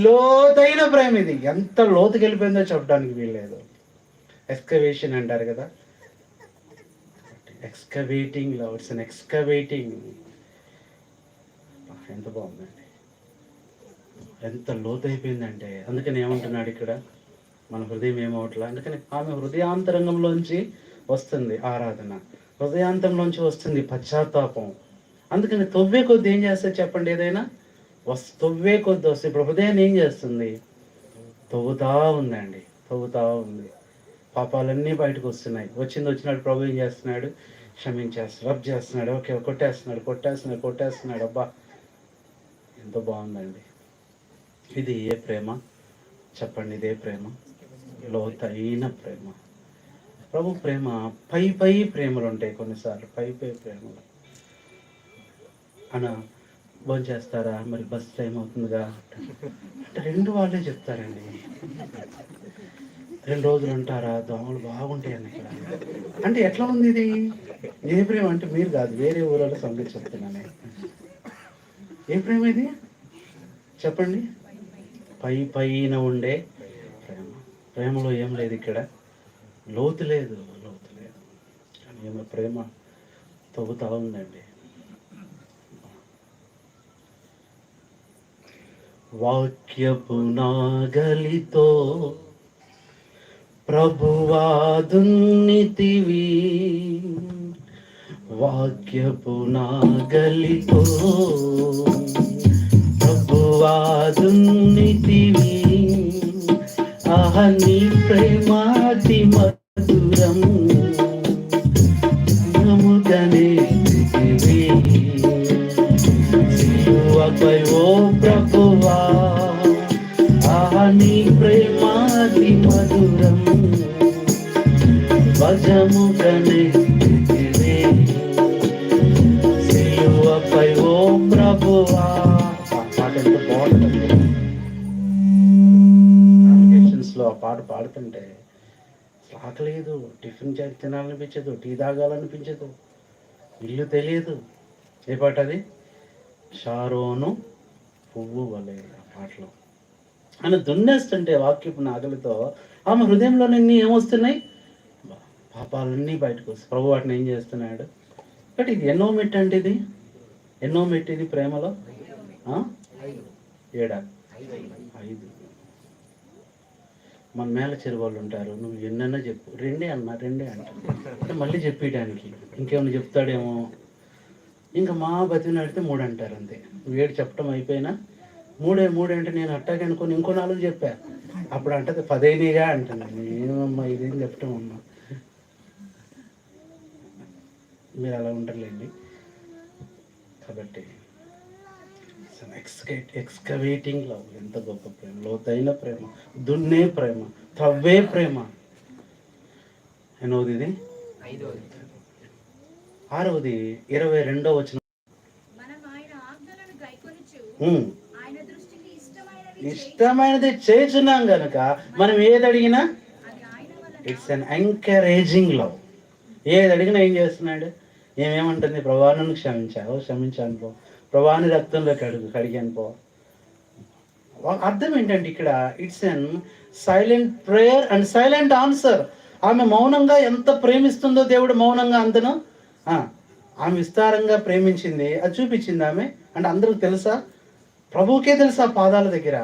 లోతైన ప్రేమ. ఇది ఎంత లోతుకి వెళ్ళిపోయిందో చెప్పడానికి వీల్లేదు. ఎక్స్కవేషన్ అంటారు కదా, ఎక్స్కవేటింగ్ లవ్. It's an ఎక్స్కవేటింగ్. ఎంత బాగుందండి, ఎంత లోతైపోయిందంటే. అందుకని ఏమంటున్నాడు ఇక్కడ? మన హృదయం ఏమవట్లా. అందుకని ఆమె హృదయాంతరంగంలోంచి వస్తుంది ఆరాధన, హృదయాంతంలోంచి వస్తుంది పశ్చాత్తాపం. అందుకని తవ్వే కొద్ది ఏం చేస్తే చెప్పండి? ఏదైనా తవ్వే కొద్ది వస్తుంది. ఇప్పుడు హృదయాన్ని ఏం చేస్తుంది? తవ్వుతా ఉందండి, తవ్వుతా ఉంది. పాపాలన్నీ బయటకు వస్తున్నాయి. వచ్చినట్టు ప్రభు ఏం చేస్తున్నాడు? క్షమించేస్తున్నాడు, రబ్ చేస్తున్నాడు, ఓకే కొట్టేస్తున్నాడు. అబ్బా ఎంత బాగుందండి! ఇది ఏ ప్రేమ చెప్పండి? ఇదే ప్రేమ, లోతైన ప్రేమ. ప్రభు ప్రేమ పై ప్రేమలు ఉంటాయి. కొన్నిసార్లు పై ప్రేమలు భోంచేస్తారా? మరి బస్ టైం అవుతుందిగా అంటే 2 వాళ్ళే చెప్తారండి. 2 రోజులు ఉంటారా? దోమలు బాగుంటాయని ఇక్కడ. అంటే ఎట్లా ఉంది ఇది? ఏ ప్రేమ అంటే మీరు కాదు, వేరే ఊళ్ళో సంగతి చెప్తున్నాను. ఏ ప్రేమ ఇది చెప్పండి? పైన ఉండే ప్రేమ. ప్రేమలో ఏం లేదు ఇక్కడ, లోతు లేదు. కానీ ఏమో ప్రేమ తవ్వుతా ఉందండి. వాక్యపు నాగలితో ప్రభువా దున్నితివి, వాక్యపు నాగలితో ప్రభువా దున్నితివి, ఆహ నీ ప్రేమాతి మధురం నముగనేతివి, సిలువపై ఓ ప్రభువా, ఆహ నీ ప్రేమాతి మధురం భజముగనేతివి, సిలువపై ఓ ప్రభువా. పాట ఎంత బాగుంటుంది. లో ఆ పాట పాడుతుంటే అసలు ఆకలేదు, టిఫిన్ తినాలనిపించదు, టీ తాగాలనిపించదు, ఇల్లు తెలియదు. ఏ పాట అది? షారోను పువ్వు వలె. ఆ పాటలో ఆయన దున్నేస్తుంటే వాక్యపు నాగలితో ఆమె హృదయంలో నిన్నీ ఏమొస్తున్నాయి? పాపాలన్నీ బయటకు వస్తాయి. ప్రభు వాటిని ఏం చేస్తున్నాడు? బట్ ఇది ఎన్నో మెట్టు అంటే ఇది ఎన్నో మెట్టు ఇది ప్రేమలో? 7 5. మన మేళ చెరువాళ్ళు ఉంటారు, నువ్వు ఎన్నైనా చెప్పు, 2 అంటారు. అంటే మళ్ళీ చెప్పేయడానికి ఇంకేమైనా చెప్తాడేమో. ఇంకా మా బతిని అడిగితే 3 అంటారు అంతే. 7 చెప్పడం అయిపోయినా 3 అంటే నేను అట్టాగే అనుకుని ఇంకో 4 చెప్పా. అప్పుడు అంటే 10 అంటుంది. ఏమమ్మా ఇదేం చెప్పటం అమ్మా, మీరు అలా ఉండర్లేండి. కాబట్టి ఎక్స్కవేటింగ్ లవ్, ఎంత గొప్ప ప్రేమ, లోతైన ప్రేమ, దున్నే ప్రేమ, త్రవ్వే ప్రేమ. ఎన్నోది ఇది? 6వది 22వ వచనం. ఇష్టమైనది చేస్తున్నాం గనక మనం ఏది అడిగినా ఇట్స్ అన్ ఎంకరేజింగ్ లవ్. ఏది అడిగినా ఏం చేస్తున్నాడు? ఏమేమంటుంది? ప్రభాను క్షమించాను పో, ప్రభాని రక్తంలో కడిగాను పో. అర్థం ఏంటంటే ఇక్కడ it's an silent prayer and silent answer. ఆమె మౌనంగా ఎంత ప్రేమిస్తుందో దేవుడు మౌనంగా అంతను ఆమె విస్తారంగా ప్రేమించింది, అది చూపించింది ఆమె. అంటే అందరికి తెలుసా? ప్రభువుకే తెలుసా పాదాల దగ్గర.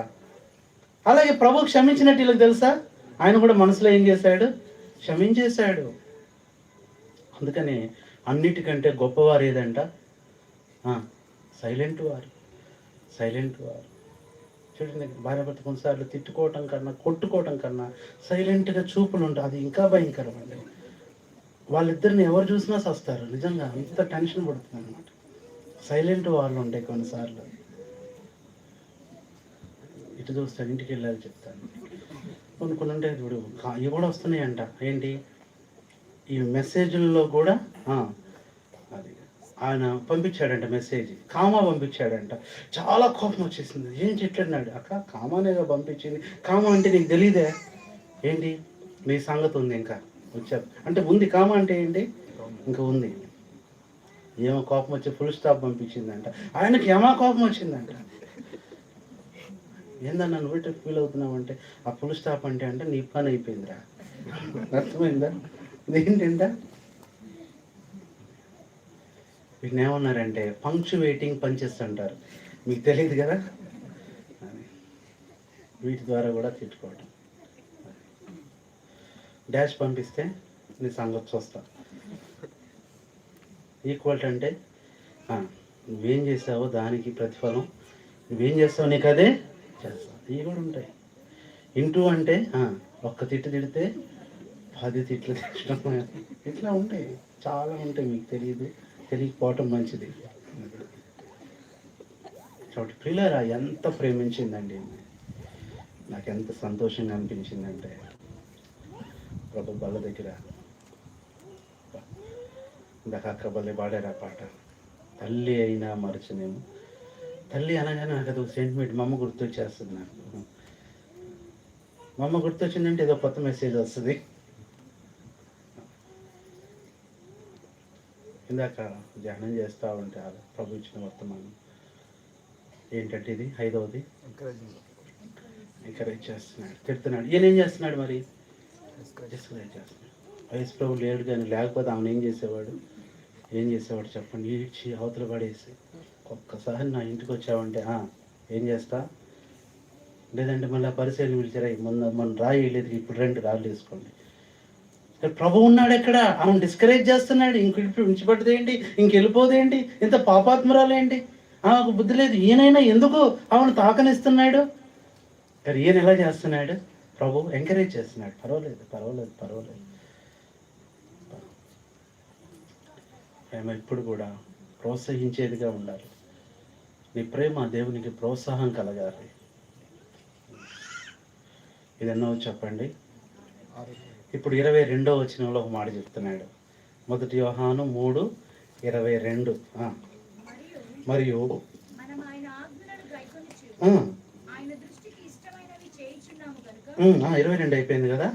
అలాగే ప్రభు క్షమించినట్టు వీళ్ళకి తెలుసా? ఆయన కూడా మనసులో ఏం చేశాడు? క్షమించేశాడు. అందుకని అన్నిటికంటే గొప్పవారు ఏదంట? సైలెంట్ వారు. చూడండి, భార్యాభర్త కొన్నిసార్లు తిట్టుకోవటం కన్నా, కొట్టుకోవటం కన్నా సైలెంట్గా చూపులు ఉంటాయి. అది ఇంకా భయంకరం అండి. వాళ్ళిద్దరిని ఎవరు చూసినా సస్తారు. నిజంగా అంత టెన్షన్ పడుతుంది అనమాట. సైలెంట్ వాళ్ళు ఉంటాయి కొన్నిసార్లు. ఇటు చూస్తాను, ఇంటికి వెళ్ళాలి చెప్తాను. కొన్ని ఉంటాయి చూడు, ఇవి కూడా వస్తున్నాయంట. ఏంటి? ఈ మెసేజ్ల్లో కూడా అది ఆయన పంపించాడంట మెసేజ్, కామా పంపించాడంట. చాలా కోపం వచ్చేసింది. ఏం చెట్లన్నాడు? అక్క కామానేగా పంపించింది. కామా అంటే నీకు తెలీదే? ఏంటి నీ సంగతి ఉంది ఇంకా వచ్చారు అంటే ఉంది. కామా అంటే ఏంటి? ఇంకా ఉంది. ఏమో కోపం వచ్చి ఫుల్ స్టాప్ పంపించిందంట. ఆయనకి ఏమా కోపం వచ్చిందంట. ఏందన్నా నువ్వు ఫీల్ అవుతున్నావంటే ఆ ఫుల్ స్టాప్ అంటే నీ పని అయిపోయిందిరా. అర్థమైందా? ఏంటంట వీటిని ఏమన్నారంటే పంక్చువేటింగ్ పంచెస్ అంటారు. మీకు తెలియదు కదా. వీటి ద్వారా కూడా తిట్టుకోవటం. డాష్ పంపిస్తే నీ సంగతి చూస్తా. ఈక్వల్ అంటే నువ్వేం చేసావో దానికి ప్రతిఫలం, నువ్వేం చేస్తావు నీకు అదే చేస్తావు. ఇవి కూడా ఉంటాయి. ఇంటూ అంటే ఒక్క తిట్టు తిడితే 10 తిట్లు తిట్టడం. ఇట్లా ఉంటాయి, చాలా ఉంటాయి. మీకు తెలియకపోవటం మంచిది. కాబట్టి ప్రియులారా, ఎంత ప్రేమించిందండి. నాకు ఎంత సంతోషంగా అనిపించిందంటే ప్రభు బల్ల దగ్గర ఇందాక బల్లే పాడారు ఆ పాట. తల్లి అయినా మరచనేమో. తల్లి అనగానే నాకు అది సెంటిమెంట్. మా అమ్మ గుర్తొచ్చేస్తుంది నాకు. మా అమ్మ గుర్తొచ్చిందంటే ఏదో కొత్త మెసేజ్ వస్తుంది. ఇందాక ధ్యానం చేస్తూ ఉంటే ప్రభు ఇచ్చిన వర్తమానం ఏంటంటే ఇది 5వది ఎంకరేజ్ చేస్తున్నాడు, తిడుతున్నాడు. ఈయన ఏం చేస్తున్నాడు మరి? డిస్కరేజ్ చేస్తున్నాడు. యేసు ప్రభు లేడు, కానీ లేకపోతే ఆమెను ఏం చేసేవాడు చెప్పండి? ఈడ్చి అవతల పడేసి, ఒక్కసారి నా ఇంటికి వచ్చావంటే ఏం చేస్తా, లేదంటే మళ్ళీ పరిశీలన పిలిచారా, మన రాయి లేదు, ఇప్పుడు రెండు రాళ్ళు వేసుకోండి. ప్రభు ఉన్నాడు ఎక్కడ? ఆమెను డిస్కరేజ్ చేస్తున్నాడు. విడిచిపెట్టదేంటి, ఇంకెళ్ళిపోదేంటి, ఇంత పాపాత్మరాలేంటి, ఆమెకు బుద్ధి లేదు. ఈయనైనా ఎందుకు ఆమెను తాకనిస్తున్నాడు? కానీ ఈయన ఎలా చేస్తున్నాడు? ప్రభు ఎంకరేజ్ చేస్తున్నాడు. పర్వాలేదు. ప్రేమ ఎప్పుడు కూడా ప్రోత్సహించేదిగా ఉండాలి. నీ ప్రేమ దేవునికి ప్రోత్సాహం కలగాలి. ఇది ఎన్నో చెప్పండి. ఇప్పుడు 22వ వచనంలో ఒక మాట చెప్తున్నాడు. 1 యోహాను 3:22. మరియు 22 అయిపోయింది కదా.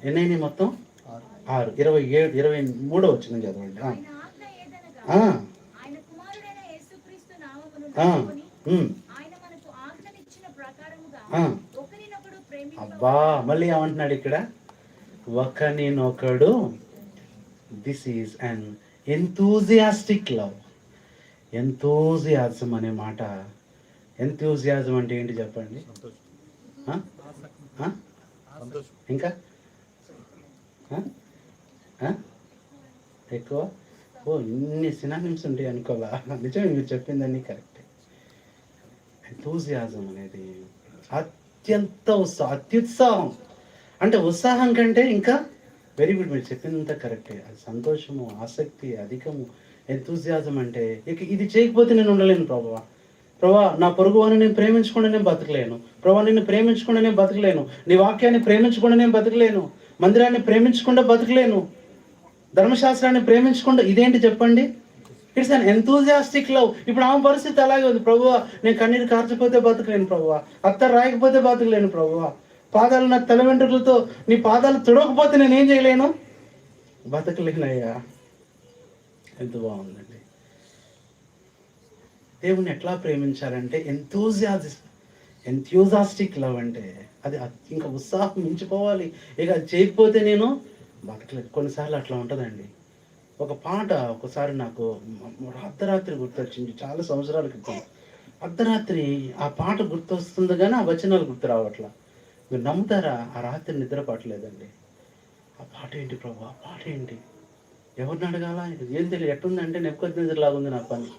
ఎన్నైనా మొత్తం 6. 23వ వచనం చదవండి. అబ్బా, మళ్ళీ ఏమంటున్నాడు ఇక్కడ? ఒకరినొకడు. This is an enthusiastic love. Enthusiasm అనే మాట, ఎంతూజియాజం అంటే ఏంటి చెప్పండి? ఇంకా ఎక్కువ ఇన్ని సినానిమ్స్ ఉంటాయి అనుకోవాలా? నిజమే, మీరు చెప్పిందన్నీ కరెక్ట్. ఎంతూజియాజం అనేది అత్యంత అత్యుత్సాహం. అంటే ఉత్సాహం కంటే ఇంకా వెరీ గుడ్, మీరు చెప్పిందంతా కరెక్టే. అది సంతోషము, ఆసక్తి అధికము. ఎంతూజియాజం అంటే ఇది చేయకపోతే నేను ఉండలేను ప్రభా, నా పొరుగు అని నేను ప్రేమించకుండా నేను బతకలేను ప్రభా, నిన్ను ప్రేమించకుండా నేను బతకలేను, నీ వాక్యాన్ని ప్రేమించకుండా నేను బతకలేను, మందిరాన్ని ప్రేమించకుండా బతకలేను, ధర్మశాస్త్రాన్ని ప్రేమించకుండా. ఇదేంటి చెప్పండి? It's an enthusiastic love. ఇప్పుడు ఆమె పరిస్థితి అలాగే ఉంది. ప్రభువా, నేను కన్నీరు కార్చకపోతే బతకలేను ప్రభువా, అత్తరు రాయకపోతే బతకలేను ప్రభువా, పాదాలు నా తల వెంట్రుకలతో నీ పాదాలు తుడవకపోతే నేనేం చేయలేను, బతకలేనయ్యా. ఎంత బాగుందండి. దేవుని ఎట్లా ప్రేమించాలంటే ఎంతూజియాస్టిక్ లవ్ అంటే అది ఇంకా ఉత్సాహం మించిపోవాలి. ఇక అది చేయకపోతే నేను బతకలేదు. కొన్నిసార్లు అట్లా ఉంటుందండి. ఒక పాట ఒకసారి నాకు అర్ధరాత్రి గుర్తొచ్చింది, చాలా సంవత్సరాల క్రితం. అర్ధరాత్రి ఆ పాట గుర్తొస్తుంది కానీ ఆ వచనాలు గుర్తు రావట్లా. మీరు నమ్ముతారా? ఆ రాత్రి నిద్ర పట్టలేదండి. ఆ పాట ఏంటి ప్రభు, ఆ పాట ఏంటి, ఎవరిని అడగాల, ఏం తెలియదు. ఎట్టుందంటే నెప్పుకొద్దిలాగా ఉంది నా పని.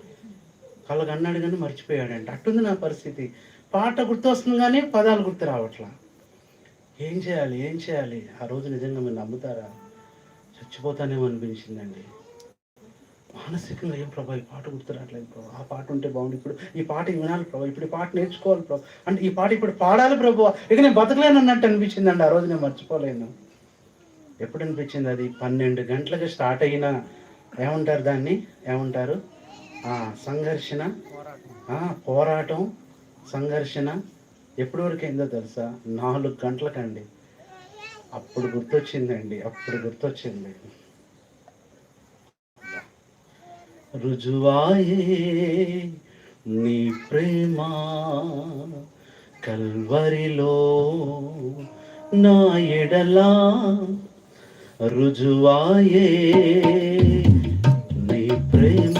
కళ్ళకు అన్నాడు కానీ మర్చిపోయాడంటే అట్టుంది నా పరిస్థితి. పాట గుర్తు వస్తుంది కానీ పదాలు గుర్తు రావట్లా. ఏం చేయాలి? ఆ రోజు నిజంగా మీరు నమ్ముతారా, చచ్చిపోతానేమో అనిపించిందండి. మానసికంగా ఏం ప్రభా, ఈ పాట గుర్తు రావట్లేదు ప్రభు, ఆ పాట ఉంటే బాగుంది, ఇప్పుడు ఈ పాట వినాలి ప్రభు, ఇప్పుడు ఈ పాట నేర్చుకోవాలి ప్రభు, అంటే ఈ పాట ఇప్పుడు పాడాలి ప్రభు, ఇక నేను బతకలేను అన్నట్టు అనిపించిందండి. ఆ రోజు నేను మర్చిపోలేను. ఎప్పుడు అనిపించింది? అది 12 గంటలకు స్టార్ట్ అయిన ఏమంటారు దాన్ని, ఏమంటారు, సంఘర్షణ, పోరాటం, సంఘర్షణ ఎప్పటి వరకు అయిందో తెలుసా? 4 గంటలకండి. అప్పుడు గుర్తొచ్చింది. రుజువాయే నీ ప్రేమ కల్వరిలో నా ఎడలా, రుజువాయే నీ ప్రేమ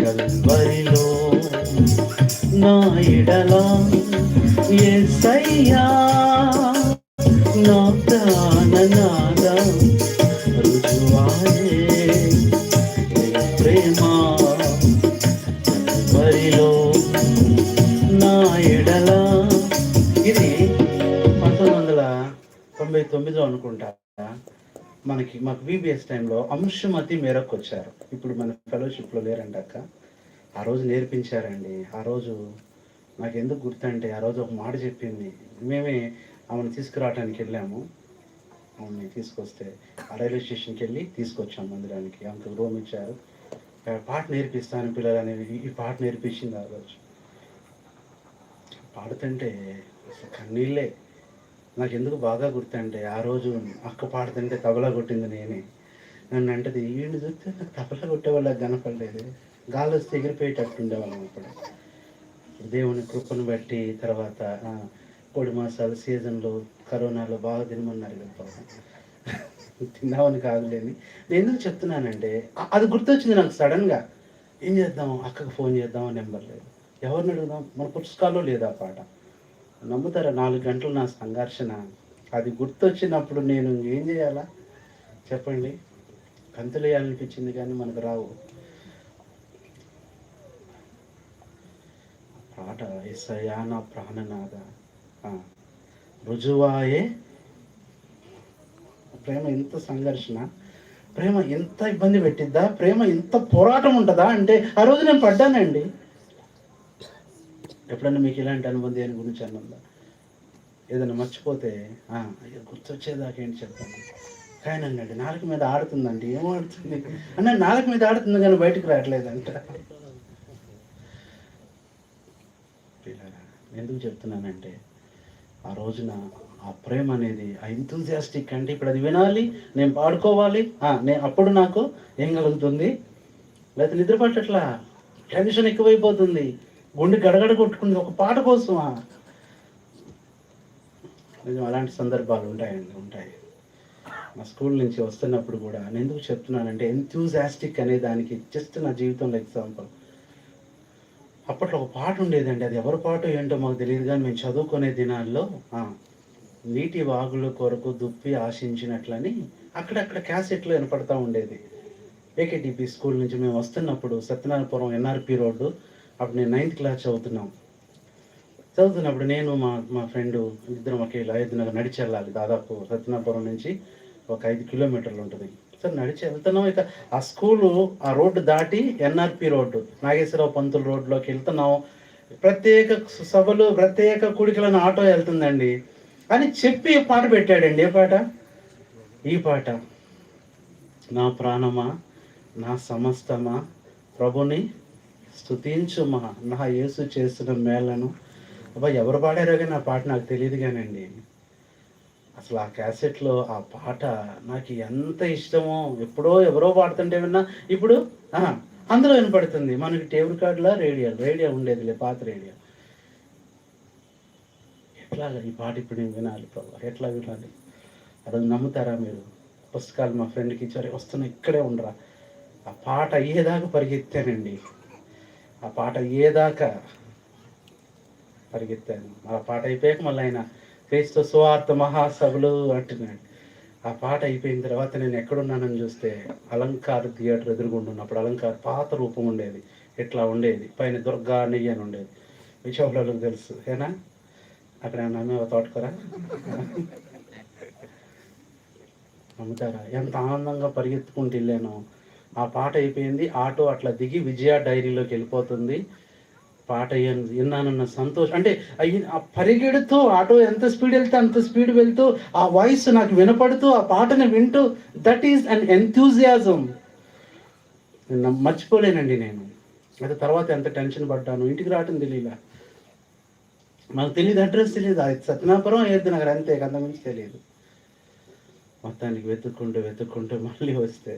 కల్వరిలో నా ఎడలా, యేసయ్యా నా ప్రాణనాథ, రుజువాయే నీ ప్రేమ కల్వరిలో నా ఎడలా. ఇది 1999లో అనుకుంటా మాకు బీబీఎస్ టైంలో అంశుమతి మేరకు వచ్చారు. ఇప్పుడు మన ఫెలోషిప్లో లేరండి అక్క. ఆ రోజు నేర్పించారండి. ఆ రోజు నాకు ఎందుకు గుర్తంటే, ఆ రోజు ఒక మాట చెప్పింది. మేమే ఆమెను తీసుకురావడానికి వెళ్ళాము. ఆమెని తీసుకొస్తే ఆ రైల్వే స్టేషన్కి వెళ్ళి తీసుకొచ్చాము మందిరానికి. ఆమెకు రూమ్ ఇచ్చారు. పాట నేర్పిస్తాను పిల్లలు అనేవి ఈ పాట నేర్పించింది. ఆ రోజు పాడుతుంటే కన్నీళ్ళే. నాకు ఎందుకు బాగా గుర్తంటే, ఆ రోజు అక్క పాడుతుంటే తబలా కొట్టింది నేనే. నన్ను అంటది, వీడిని చూస్తే నాకు తబలా కొట్టేవాళ్ళకి కనపడలేదు, గాలి వస్తే ఎగిరిపోయేటట్టు ఉండేవాళ్ళం. అప్పుడు దేవుని కృపను బట్టి తర్వాత కోడి మాసాలు సీజన్లో కరోనాలో బాగా తినమన్నారు కదా పాపం. తిన్నామని కాదులేని నేను ఎందుకు చెప్తున్నానంటే అది గుర్తొచ్చింది నాకు సడన్గా. ఏం చేద్దాం, అక్కకు ఫోన్ చేద్దాం, నెంబర్ లేదు, ఎవరిని అడుగుదాం, మన పుస్తకాల్లో లేదు ఆ పాట. నమ్ముతారా 4 గంటలు నా సంఘర్షణ. అది గుర్తొచ్చినప్పుడు నేను ఏం చేయాలా చెప్పండి. గంతులు వేయాలనిపించింది కానీ మనకు రావు. పాట యేసయ్యా నా ప్రాణనాథ, రుజువాయే. ప్రేమ ఎంత సంఘర్షణ, ప్రేమ ఎంత ఇబ్బంది పెట్టిద్దా, ప్రేమ ఎంత పోరాటం ఉంటుందా అంటే ఆ రోజు నేను పడ్డానండి. ఎప్పుడన్నా మీకు ఇలాంటి అనుభవం దేని గురించి అన్నదా? ఏదైనా మర్చిపోతే అయ్యో గుర్తొచ్చేదాకేంటి చెప్తాను. కానీ అన్నాడు నాలుక మీద ఆడుతుందండి. ఏం ఆడుతుంది అన్న? నాలుక మీద ఆడుతుంది కానీ బయటకు రావట్లేదంట. ఎందుకు చెప్తున్నానంటే ఆ రోజున ఆ ప్రేమ అనేది ఆ ఎంతూజియాస్టిక్ అంటే ఇప్పుడు అది వినాలి, నేను పాడుకోవాలి, నేను అప్పుడు నాకు ఏం కలుగుతుంది? లేకపోతే నిద్ర పట్టట్లా, టెన్షన్ ఎక్కువైపోతుంది, గుండె గడగడ కొట్టుకుంది ఒక పాట కోసమా. నిజం అలాంటి సందర్భాలు ఉంటాయండి, ఉంటాయి. మా స్కూల్ నుంచి వస్తున్నప్పుడు కూడా నేను ఎందుకు చెప్తున్నానంటే ఎంతూజియాస్టిక్ అనే దానికి జస్ట్ నా జీవితంలో ఎగ్జాంపుల్. అప్పట్లో ఒక పాట ఉండేదండి, అది ఎవరి పాట ఏంటో మాకు తెలియదు కానీ మేము చదువుకునే దినాల్లో నీటి వాగుల కొరకు దుప్పి ఆశించినట్లని అక్కడక్కడ క్యాసెట్లో వినపడతా ఉండేది. ఏకేటీపీ స్కూల్ నుంచి మేము వస్తున్నప్పుడు సత్యనారాయణపురం ఎన్ఆర్పి రోడ్డు, అప్పుడు నేను 9th క్లాస్ చదువుతున్నప్పుడు నేను మా ఫ్రెండు ఇద్దరం ఒకేలా 5 నడిచి వెళ్ళాలి. దాదాపు సత్యనారాయణపురం నుంచి ఒక 5 కిలోమీటర్లు ఉంటుంది. సార్ నడిచి వెళ్తున్నాం, ఇక ఆ స్కూలు ఆ రోడ్డు దాటి ఎన్ఆర్పి రోడ్డు నాగేశ్వరరావు పంతులు రోడ్లోకి వెళ్తున్నాం. ప్రత్యేక సభలు ప్రత్యేక కుడికలను ఆటో వెళ్తుందండి అని చెప్పి పాట పెట్టాడండి. ఏ పాట? ఈ పాట, నా ప్రాణమా నా సమస్తమా ప్రభుని స్తుతించుమా, నా యేసు చేసిన మేళ్లను. అబ్బా ఎవరు పాడారో కానీ ఆ పాట నాకు తెలియదు కానండి. అసలు ఆ క్యాసెట్లో ఆ పాట నాకు ఎంత ఇష్టమో, ఎప్పుడో ఎవరో పాడుతుంటే విన్నా, ఇప్పుడు అందులో వినపడుతుంది. మనకి టేబుల్ కార్డులా రేడియో ఉండేదిలే, పాత రేడియో. ఎట్లాగా ఈ పాట ఇప్పుడు నేను వినాలి ప్రభు, ఎట్లా వినాలి? అది నమ్ముతారా మీరు? పుస్తకాలు మా ఫ్రెండ్కి ఇచ్చారు, వస్తున్నా ఇక్కడే ఉండరా. ఆ పాట అయ్యేదాకా పరిగెత్తానండి, ఆ పాట అయ్యేదాకా పరిగెత్తాను. ఆ పాట అయిపోయాక మళ్ళీ ఆయన క్రీస్తు సువార్త మహాసభలు అంటున్నాడు. ఆ పాట అయిపోయిన తర్వాత నేను ఎక్కడున్నానని చూస్తే అలంకార్ థియేటర్ ఎదురుగుండున్న, అప్పుడు అలంకార్ పాత రూపం ఉండేది, ఎట్లా ఉండేది, పైన దుర్గా నెయ్యి అని ఉండేది. విషయంలో తెలుసు ఏనా? అక్కడ ఏమన్నా తోటకూర నమ్ముతారా? ఎంత ఆనందంగా పరిగెత్తుకుంటూ వెళ్ళాను. ఆ పాట అయిపోయింది, ఆటో అట్లా దిగి విజయ డైరీలోకి వెళ్ళిపోతుంది. పాట విన్నానన్న సంతోషం అంటే ఆ పరిగెడుతూ ఆటో ఎంత స్పీడ్ వెళ్తే అంత స్పీడ్ వెళ్తూ ఆ వాయిస్ నాకు వినపడుతూ ఆ పాటను వింటూ, దట్ ఈస్ అన్ ఎంథూజియాజం. మర్చిపోలేనండి నేను. అయితే తర్వాత ఎంత టెన్షన్ పడ్డాను, ఇంటికి రావటం తెలియలా, నాకు తెలియదు, అడ్రస్ తెలియదు, అది సత్యనాపురం ఏది నగర్ అంతే, అంతకుమించి తెలియదు. మొత్తానికి వెతుక్కుంటూ మళ్ళీ వస్తే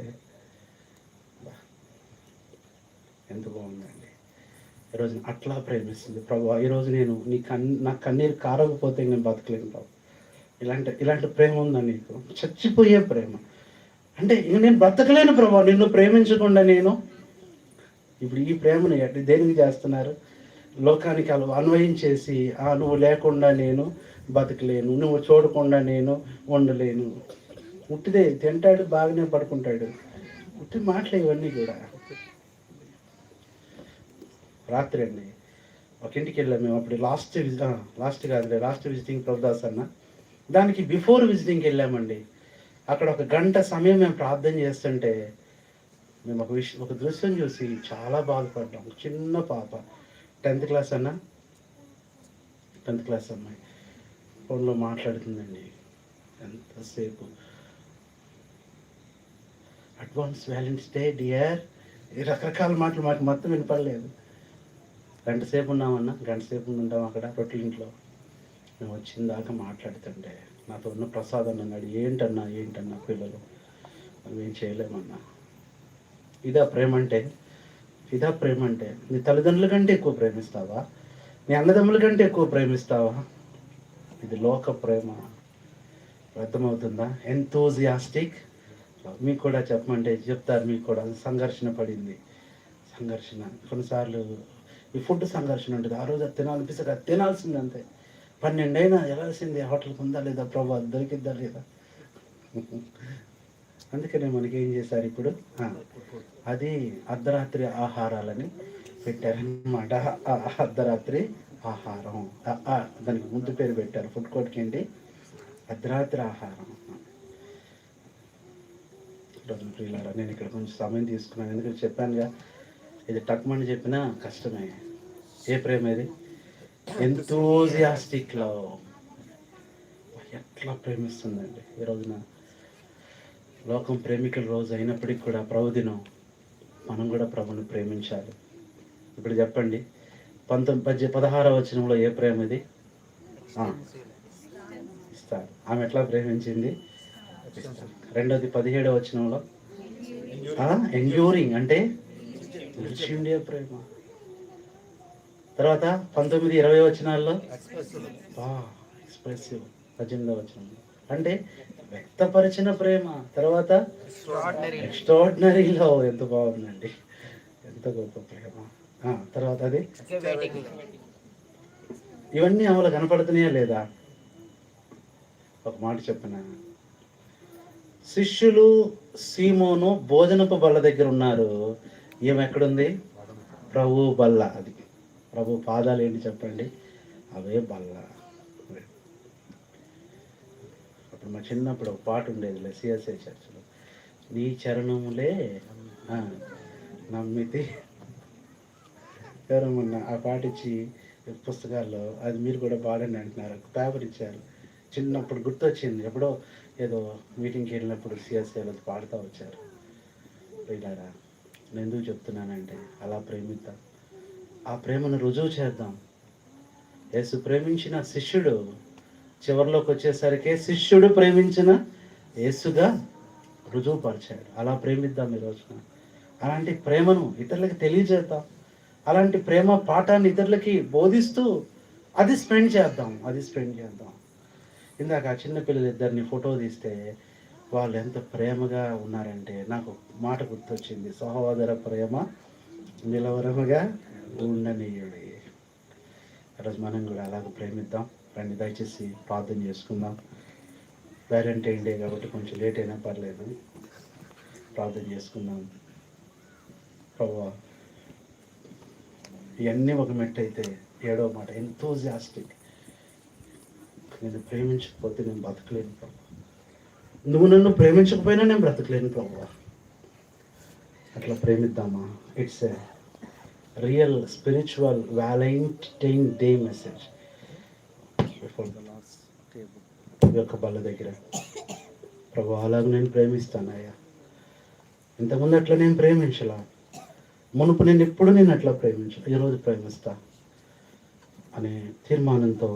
ఎంత బాగుందండి. ఈరోజు అట్లా ప్రేమిస్తుంది ప్రభు. ఈరోజు నేను నాకు కన్నీరు కారకపోతే నేను బతకలేను ప్రభు. ఇలాంటి ప్రేమ ఉందా నీకు? చచ్చిపోయే ప్రేమ. అంటే ఇంక నేను బ్రతకలేను ప్రభు నిన్ను ప్రేమించకుండా. నేను ఇప్పుడు ఈ ప్రేమను దేనికి చేస్తున్నారు? లోకానికి అన్వయించేసి నువ్వు లేకుండా నేను బతకలేను, నువ్వు చూడకుండా నేను ఉండలేను. ఉట్టిదే తింటాడు, బాగానే పడుకుంటాడు, ఉట్టి మాటలు ఇవన్నీ కూడా. రాత్రి అండి ఒక ఇంటికి వెళ్ళాము మేము. అప్పుడు లాస్ట్ విజిటింగ్ ప్రభుదాస్ అన్న, దానికి బిఫోర్ విజిటింగ్కి వెళ్ళామండి. అక్కడ 1 గంట సమయం మేము ప్రార్థన చేస్తుంటే మేము ఒక దృశ్యం చూసి చాలా బాధపడ్డాం. చిన్న పాప 10th క్లాస్ అన్న, 10th క్లాస్ అమ్మాయి ఫోన్లో మాట్లాడుతుందండి. ఎంతసేపు అడ్వాన్స్ వ్యాలెంటైన్స్ డే డియర్, ఈ రకరకాల మాటలు మాకు మొత్తం వినపడలేదు. గంట సేపు ఉన్నామన్నా, గంట సేపు ఉంటాం అక్కడ రొట్టెలింట్లో. మేము వచ్చిన దాకా మాట్లాడుతుంటే నాతో ఉన్న ప్రసాదం అన్నాడు, ఏంటన్నా పిల్లలు మనం ఏం చేయలేమన్నా. ఇదా ప్రేమ అంటే నీ తల్లిదండ్రుల కంటే ఎక్కువ ప్రేమిస్తావా? నీ అన్నదమ్ముల కంటే ఎక్కువ ప్రేమిస్తావా? ఇది లోక ప్రేమ. అర్థమవుతుందా? ఎంతోజియాస్టిక్. మీకు కూడా చెప్పమంటే చెప్తారు, మీకు కూడా సంఘర్షణ పడింది. సంఘర్షణ కొన్నిసార్లు ఈ ఫుడ్ సంఘర్షణ ఉంటుంది. ఆ రోజు అది తినాలనిపిస్తుంది, అది తినాల్సింది అంతే. 12 అయినా వెళ్ళాల్సింది. హోటల్కి ఉందా లేదా ప్రభు, అది దొరికిద్దా లేదా. అందుకనే మనకి ఏం చేశారు ఇప్పుడు, అది అర్ధరాత్రి ఆహారాలని పెట్టారనమాట. అర్ధరాత్రి ఆహారం, దానికి ముందు పేరు పెట్టారు ఫుడ్ కోర్ట్కి. ఏంటి? అర్ధరాత్రి ఆహారం. రోజు ప్రియులారా, నేను ఇక్కడ కొంచెం సమయం తీసుకున్నాను, ఎందుకంటే చెప్పానుగా ఇది టక్మని చెప్పినా కష్టమే. ఏ ప్రేమ ఇది? Enthusiastic love. ఎట్లా ప్రేమిస్తుందండి ఈ రోజున. లోకం ప్రేమికుల రోజు అయినప్పటికీ కూడా ప్రభు దినం, మనం కూడా ప్రభుని ప్రేమించాలి. ఇప్పుడు చెప్పండి, 16వ వచనంలో ఏ ప్రేమ ఇది? ఇస్తారు. ఆమె ఎట్లా ప్రేమించింది? రెండోది 17వ వచనంలో ఎండ్యూరింగ్, అంటే నిలిచి ఉండే ప్రేమ. తర్వాత 19, 20 వచనాల్లో ఎక్స్ప్రెసివ్. 18వ వచనంలో అంటే వ్యక్తపరిచిన ప్రేమ. తర్వాత ఎక్స్ట్రాడినరీ లవ్. ఎంత బాగుందండి, ఎంత గొప్ప ప్రేమ. తర్వాత అది ఇవన్నీ ఆమెలో కనపడుతున్నాయా లేదా? ఒక మాట చెప్పిన, శిష్యులు సీమోను భోజనపు బల్ల దగ్గర ఉన్నారు. ఈమె ఎక్కడుంది? ప్రభు బల్ల. అది ప్రభు పాదాలు ఏంటి చెప్పండి? అవే బల్ల. అప్పుడు మా చిన్నప్పుడు ఒక పాట ఉండేది సిఎస్ఐ చర్చిలో, నీ చరణములే నమ్మితి. ఎవరమ్మన్నా ఆ పాట ఇచ్చి పుస్తకాల్లో అది మీరు కూడా పాడండి అంటున్నారు. పేపర్ ఇచ్చారు. చిన్నప్పుడు గుర్తొచ్చింది, ఎప్పుడో ఏదో మీటింగ్కి వెళ్ళినప్పుడు సిఎస్ఐలో పాడుతూ వచ్చారు. ప్రియులారా, నేను ఎందుకు చెప్తున్నానంటే అలా ప్రేమిద్దాం, ఆ ప్రేమను రుజువు చేద్దాం. యేసు ప్రేమించిన శిష్యుడు చివరిలోకి వచ్చేసరికి శిష్యుడు ప్రేమించిన యేసుగా రుజువుపరిచాడు. అలా ప్రేమిద్దాం ఈ రోజున. అలాంటి ప్రేమను ఇతరులకి తెలియజేద్దాం. అలాంటి ప్రేమ పాఠాన్ని ఇతరులకి బోధిస్తూ అది స్పెండ్ చేద్దాం. ఇందాక ఆ చిన్నపిల్లలు ఇద్దరిని ఫోటో తీస్తే వాళ్ళు ఎంత ప్రేమగా ఉన్నారంటే నాకు మాట గుర్తొచ్చింది, సహోదర ప్రేమ నిలవరముగా ఉండనీయుడి. ఈరోజు మనం కూడా అలాగ ప్రేమిద్దాం. రండి, దయచేసి ప్రార్థన చేసుకుందాం. వ్యాలంటైన్ డే కాబట్టి కొంచెం లేట్ అయినా పర్లేదు, ప్రార్థన చేసుకుందాం. ప్రభువా, ఇవన్నీ ఒక మెట్టు అయితే 7వ మాట ఎంతోజియాస్టిక్. నేను ప్రేమించకపోతే నేను బ్రతకలేను ప్రభు. నువ్వు నన్ను ప్రేమించకపోయినా నేను బ్రతకలేను ప్రభు. అట్లా ప్రేమిద్దామా? It's a real spiritual Valentine day message before the last table. ఈ యొక్క బల్ల దగ్గర ప్రభు అలాగ నేను ప్రేమిస్తానయ్యా. ఇంతకుముందు అట్లా నేను ప్రేమించలా, మునుపు నేను ఎప్పుడు నేను అట్లా ప్రేమించను, ఈరోజు ప్రేమిస్తా అనే తీర్మానంతో